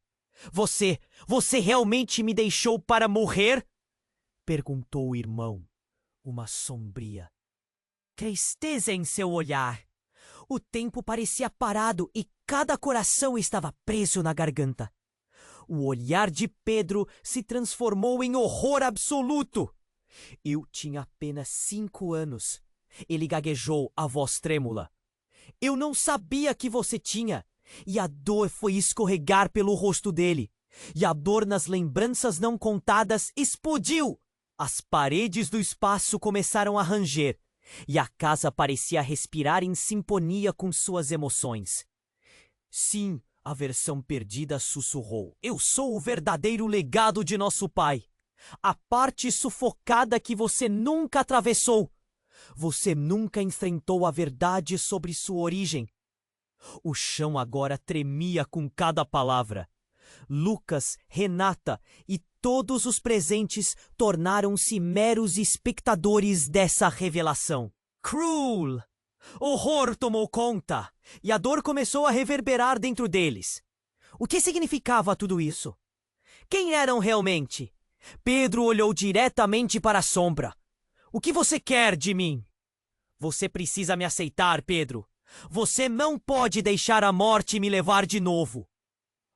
Você realmente me deixou para morrer? Perguntou o irmão, uma sombria tristeza em seu olhar. O tempo parecia parado e cada coração estava preso na garganta. O olhar de Pedro se transformou em horror absoluto. Eu tinha apenas 5 anos. Ele gaguejou, a voz trêmula. Eu não sabia que você tinha. E a dor foi escorregar pelo rosto dele. E a dor nas lembranças não contadas explodiu. As paredes do espaço começaram a ranger. E a casa parecia respirar em sintonia com suas emoções. Sim, a versão perdida sussurrou. Eu sou o verdadeiro legado de nosso pai. A parte sufocada que você nunca atravessou. Você nunca enfrentou a verdade sobre sua origem. O chão agora tremia com cada palavra. Lucas, Renata e todos os presentes tornaram-se meros espectadores dessa revelação. Cruel! Horror tomou conta, e a dor começou a reverberar dentro deles. O que significava tudo isso? Quem eram realmente? Pedro olhou diretamente para a sombra. O que você quer de mim? Você precisa me aceitar, Pedro. Você não pode deixar a morte me levar de novo.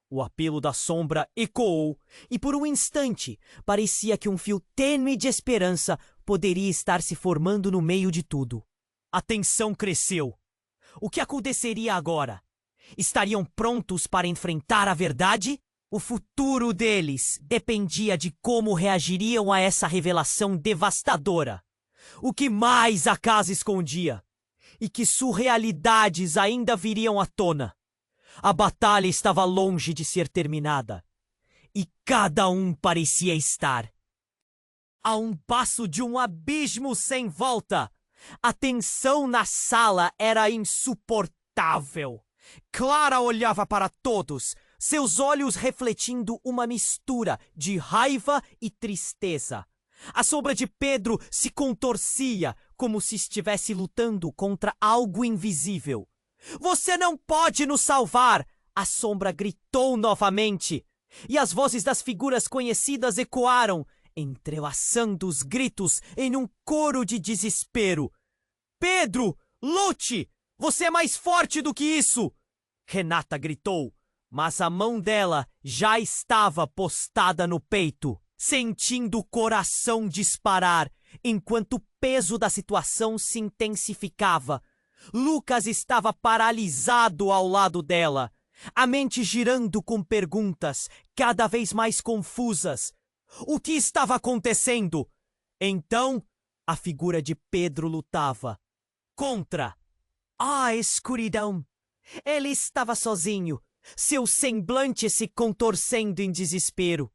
O apelo da sombra ecoou, e por um instante parecia que um fio tênue de esperança poderia estar se formando no meio de tudo. A tensão cresceu. O que aconteceria agora? Estariam prontos para enfrentar a verdade? O futuro deles dependia de como reagiriam a essa revelação devastadora. O que mais a casa escondia? E que surrealidades ainda viriam à tona? A batalha estava longe de ser terminada. E cada um parecia estar a um passo de um abismo sem volta. A tensão na sala era insuportável. Clara olhava para todos, seus olhos refletindo uma mistura de raiva e tristeza. A sombra de Pedro se contorcia, como se estivesse lutando contra algo invisível. Você não pode nos salvar! A sombra gritou novamente. E as vozes das figuras conhecidas ecoaram, entrelaçando os gritos em um coro de desespero. Pedro, lute! Você é mais forte do que isso! Renata gritou, mas a mão dela já estava postada no peito, sentindo o coração disparar, enquanto o peso da situação se intensificava. Lucas estava paralisado ao lado dela, a mente girando com perguntas cada vez mais confusas. O que estava acontecendo? Então, a figura de Pedro lutava contra a escuridão. Ele estava sozinho, seu semblante se contorcendo em desespero.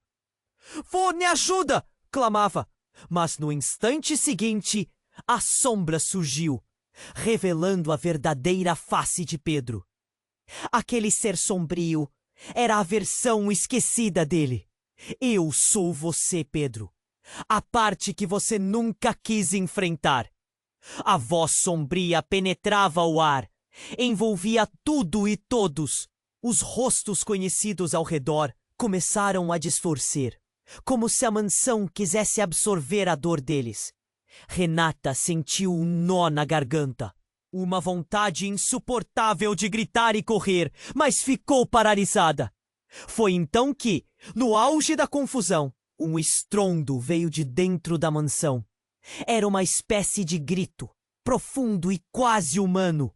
Me ajuda! Clamava. Mas no instante seguinte, a sombra surgiu, revelando a verdadeira face de Pedro. Aquele ser sombrio era a versão esquecida dele. Eu sou você, Pedro. A parte que você nunca quis enfrentar. A voz sombria penetrava o ar, envolvia tudo e todos. Os rostos conhecidos ao redor começaram a distorcer, como se a mansão quisesse absorver a dor deles. Renata sentiu um nó na garganta, uma vontade insuportável de gritar e correr, mas ficou paralisada. Foi então que, no auge da confusão, um estrondo veio de dentro da mansão. Era uma espécie de grito, profundo e quase humano,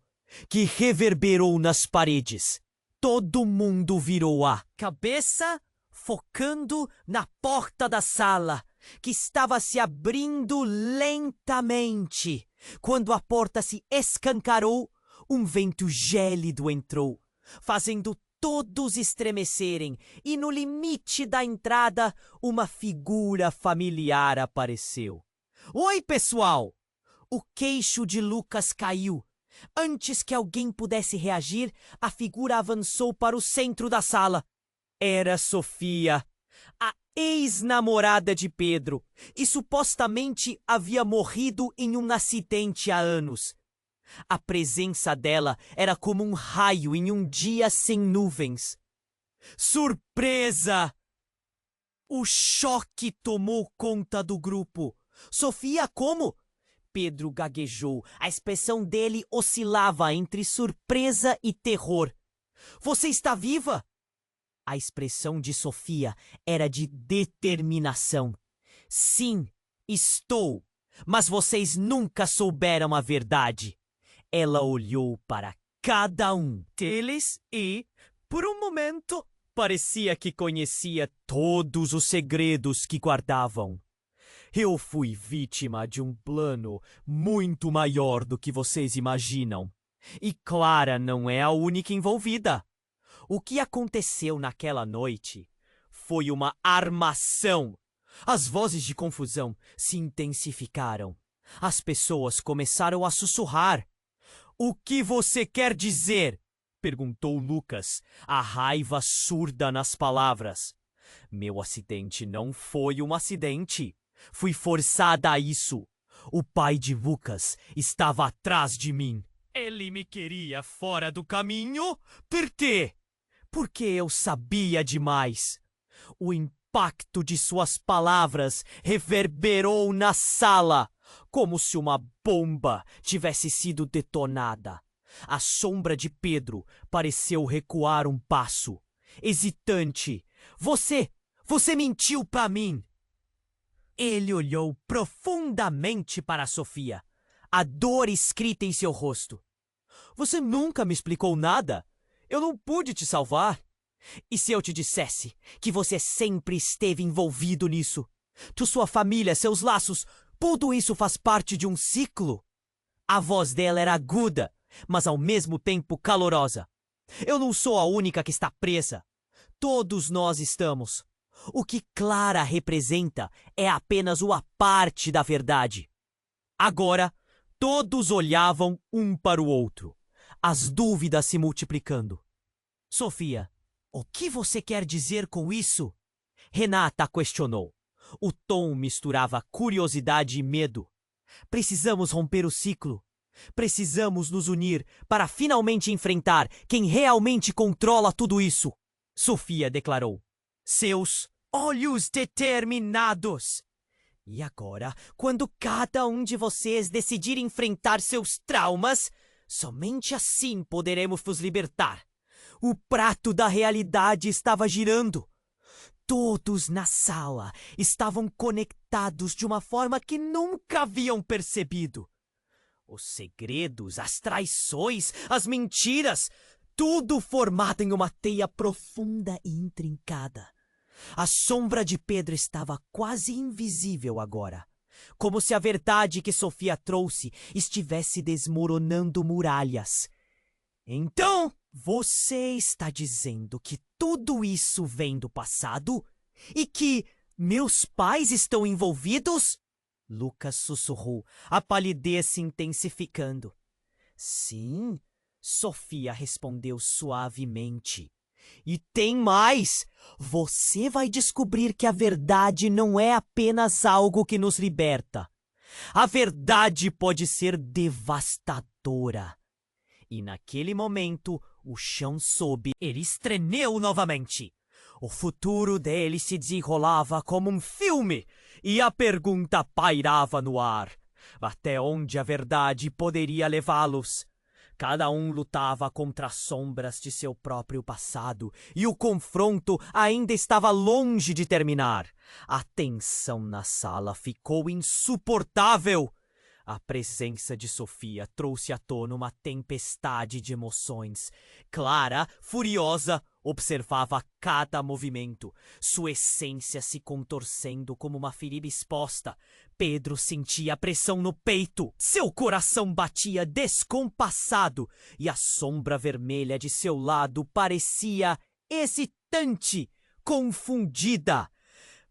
que reverberou nas paredes. Todo mundo virou a cabeça, focando na porta da sala, que estava se abrindo lentamente. Quando a porta se escancarou, um vento gélido entrou, fazendo todos estremecerem, e no limite da entrada, uma figura familiar apareceu. Oi, pessoal! O queixo de Lucas caiu. Antes que alguém pudesse reagir, a figura avançou para o centro da sala. Era Sofia, a ex-namorada de Pedro, e supostamente havia morrido em um acidente há anos. A presença dela era como um raio em um dia sem nuvens. Surpresa! O choque tomou conta do grupo. Sofia, como? Pedro gaguejou. A expressão dele oscilava entre surpresa e terror. Você está viva? A expressão de Sofia era de determinação. Sim, estou. Mas vocês nunca souberam a verdade. Ela olhou para cada um deles e, por um momento, parecia que conhecia todos os segredos que guardavam. Eu fui vítima de um plano muito maior do que vocês imaginam. E Clara não é a única envolvida. O que aconteceu naquela noite foi uma armação. As vozes de confusão se intensificaram. As pessoas começaram a sussurrar. O que você quer dizer? Perguntou Lucas, a raiva surda nas palavras. Meu acidente não foi um acidente. Fui forçada a isso. O pai de Lucas estava atrás de mim. Ele me queria fora do caminho? Por quê? Porque eu sabia demais. O impacto de suas palavras reverberou na sala, como se uma bomba tivesse sido detonada. A sombra de Pedro pareceu recuar um passo, hesitante. Você mentiu para mim! Ele olhou profundamente para Sofia, a dor escrita em seu rosto. Você nunca me explicou nada. Eu não pude te salvar. E se eu te dissesse que você sempre esteve envolvido nisso? Sua família, seus laços, tudo isso faz parte de um ciclo? A voz dela era aguda, mas ao mesmo tempo calorosa. Eu não sou a única que está presa. Todos nós estamos. O que Clara representa é apenas uma parte da verdade. Agora, todos olhavam um para o outro, as dúvidas se multiplicando. Sofia, o que você quer dizer com isso? Renata questionou. O tom misturava curiosidade e medo. Precisamos romper o ciclo. Precisamos nos unir para finalmente enfrentar quem realmente controla tudo isso. Sofia declarou. Seus olhos determinados. E agora, quando cada um de vocês decidir enfrentar seus traumas, somente assim poderemos nos libertar. O prato da realidade estava girando. Todos na sala estavam conectados de uma forma que nunca haviam percebido. Os segredos, as traições, as mentiras, tudo formado em uma teia profunda e intrincada. A sombra de Pedro estava quase invisível agora, como se a verdade que Sofia trouxe estivesse desmoronando muralhas. Então, você está dizendo que tudo isso vem do passado? E que meus pais estão envolvidos? Lucas sussurrou, a palidez se intensificando. Sim, Sofia respondeu suavemente. E tem mais! Você vai descobrir que a verdade não é apenas algo que nos liberta. A verdade pode ser devastadora. E naquele momento, o chão sob ele estreneu novamente. O futuro dele se desenrolava como um filme, e a pergunta pairava no ar. Até onde a verdade poderia levá-los? Cada um lutava contra as sombras de seu próprio passado, e o confronto ainda estava longe de terminar. A tensão na sala ficou insuportável. A presença de Sofia trouxe à tona uma tempestade de emoções. Clara, furiosa, observava cada movimento, sua essência se contorcendo como uma ferida exposta. Pedro sentia a pressão no peito. Seu coração batia descompassado e a sombra vermelha de seu lado parecia hesitante, confundida.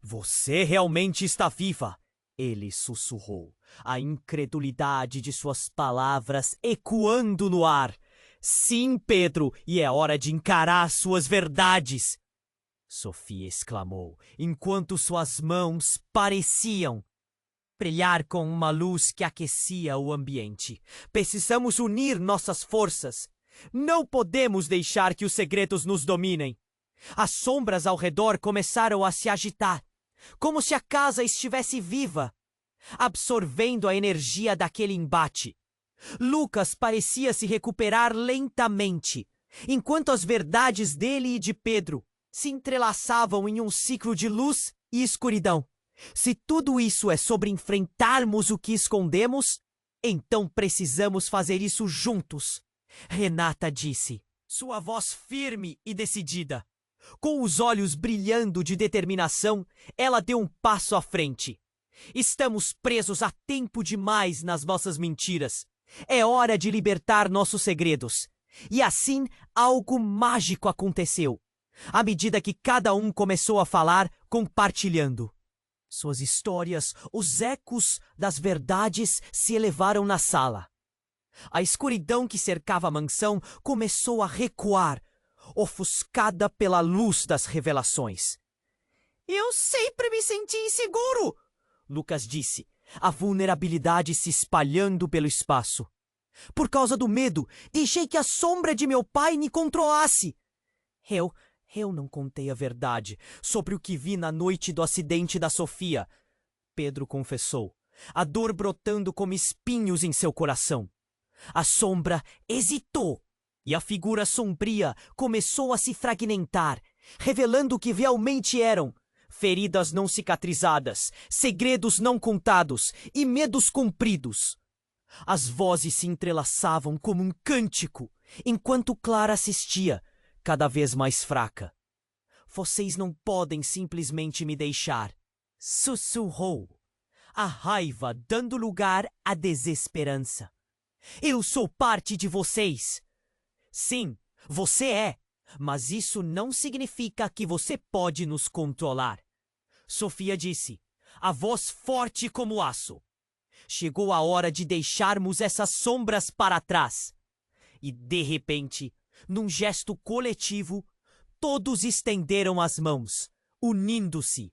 Você realmente está viva, ele sussurrou, a incredulidade de suas palavras ecoando no ar. Sim, Pedro, e é hora de encarar suas verdades. Sofia exclamou, enquanto suas mãos pareciam brilhar com uma luz que aquecia o ambiente. Precisamos unir nossas forças. Não podemos deixar que os segredos nos dominem. As sombras ao redor começaram a se agitar, como se a casa estivesse viva, absorvendo a energia daquele embate. Lucas parecia se recuperar lentamente, enquanto as verdades dele e de Pedro se entrelaçavam em um ciclo de luz e escuridão. Se tudo isso é sobre enfrentarmos o que escondemos, então precisamos fazer isso juntos, Renata disse, sua voz firme e decidida. Com os olhos brilhando de determinação, ela deu um passo à frente. Estamos presos há tempo demais nas nossas mentiras. É hora de libertar nossos segredos. E assim, algo mágico aconteceu. À medida que cada um começou a falar, compartilhando suas histórias, os ecos das verdades se elevaram na sala. A escuridão que cercava a mansão começou a recuar, ofuscada pela luz das revelações. Eu sempre me senti inseguro, Lucas disse, a vulnerabilidade se espalhando pelo espaço. Por causa do medo, deixei que a sombra de meu pai me controlasse. Eu não contei a verdade sobre o que vi na noite do acidente da Sofia, Pedro confessou, a dor brotando como espinhos em seu coração. A sombra hesitou e a figura sombria começou a se fragmentar, revelando o que realmente eram: feridas não cicatrizadas, segredos não contados e medos cumpridos. As vozes se entrelaçavam como um cântico, enquanto Clara assistia, cada vez mais fraca. Vocês não podem simplesmente me deixar, sussurrou, a raiva dando lugar à desesperança. Eu sou parte de vocês. Sim, você é, mas isso não significa que você pode nos controlar. Sofia disse, a voz forte como aço. Chegou a hora de deixarmos essas sombras para trás. E, de repente, num gesto coletivo, todos estenderam as mãos, unindo-se.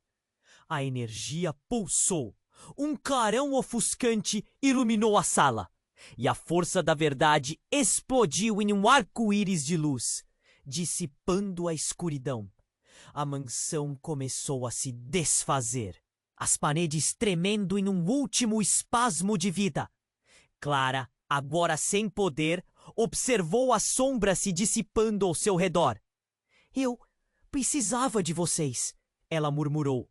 A energia pulsou. Um clarão ofuscante iluminou a sala. E a força da verdade explodiu em um arco-íris de luz, dissipando a escuridão. A mansão começou a se desfazer, as paredes tremendo em um último espasmo de vida. Clara, agora sem poder, observou a sombra se dissipando ao seu redor. Eu precisava de vocês, ela murmurou,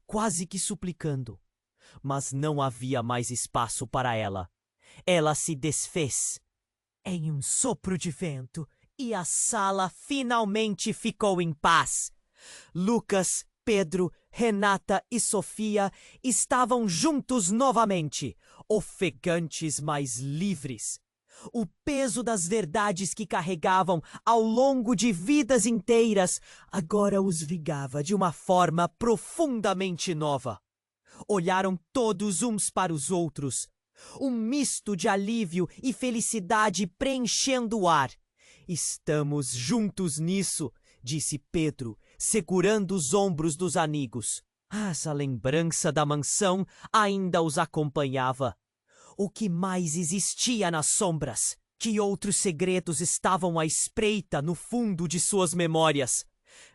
quase que suplicando. Mas não havia mais espaço para ela. Ela se desfez em um sopro de vento e a sala finalmente ficou em paz. Lucas, Pedro, Renata e Sofia estavam juntos novamente, ofegantes, mas livres. O peso das verdades que carregavam ao longo de vidas inteiras agora os vigava de uma forma profundamente nova. Olharam todos uns para os outros, um misto de alívio e felicidade preenchendo o ar. Estamos juntos nisso, disse Pedro, segurando os ombros dos amigos. Mas a lembrança da mansão ainda os acompanhava. O que mais existia nas sombras? Que outros segredos estavam à espreita no fundo de suas memórias?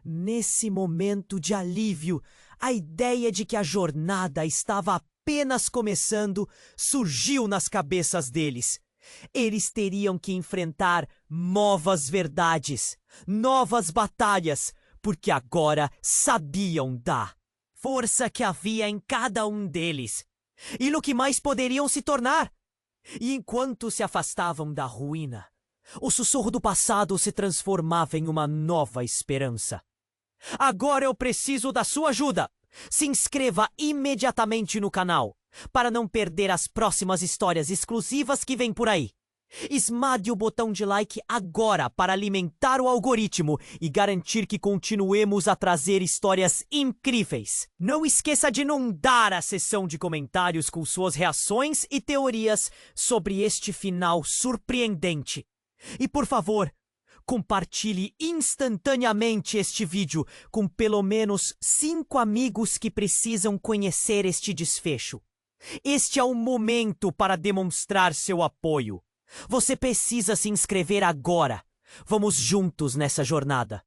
Nesse momento de alívio, a ideia de que a jornada estava apenas começando surgiu nas cabeças deles. Eles teriam que enfrentar novas verdades, novas batalhas, porque agora sabiam da força que havia em cada um deles e no que mais poderiam se tornar. E enquanto se afastavam da ruína, o sussurro do passado se transformava em uma nova esperança. Agora eu preciso da sua ajuda. Se inscreva imediatamente no canal para não perder as próximas histórias exclusivas que vêm por aí. Esmague o botão de like agora para alimentar o algoritmo e garantir que continuemos a trazer histórias incríveis. Não esqueça de inundar a seção de comentários com suas reações e teorias sobre este final surpreendente. E por favor, compartilhe instantaneamente este vídeo com pelo menos 5 amigos que precisam conhecer este desfecho. Este é o momento para demonstrar seu apoio. Você precisa se inscrever agora. Vamos juntos nessa jornada.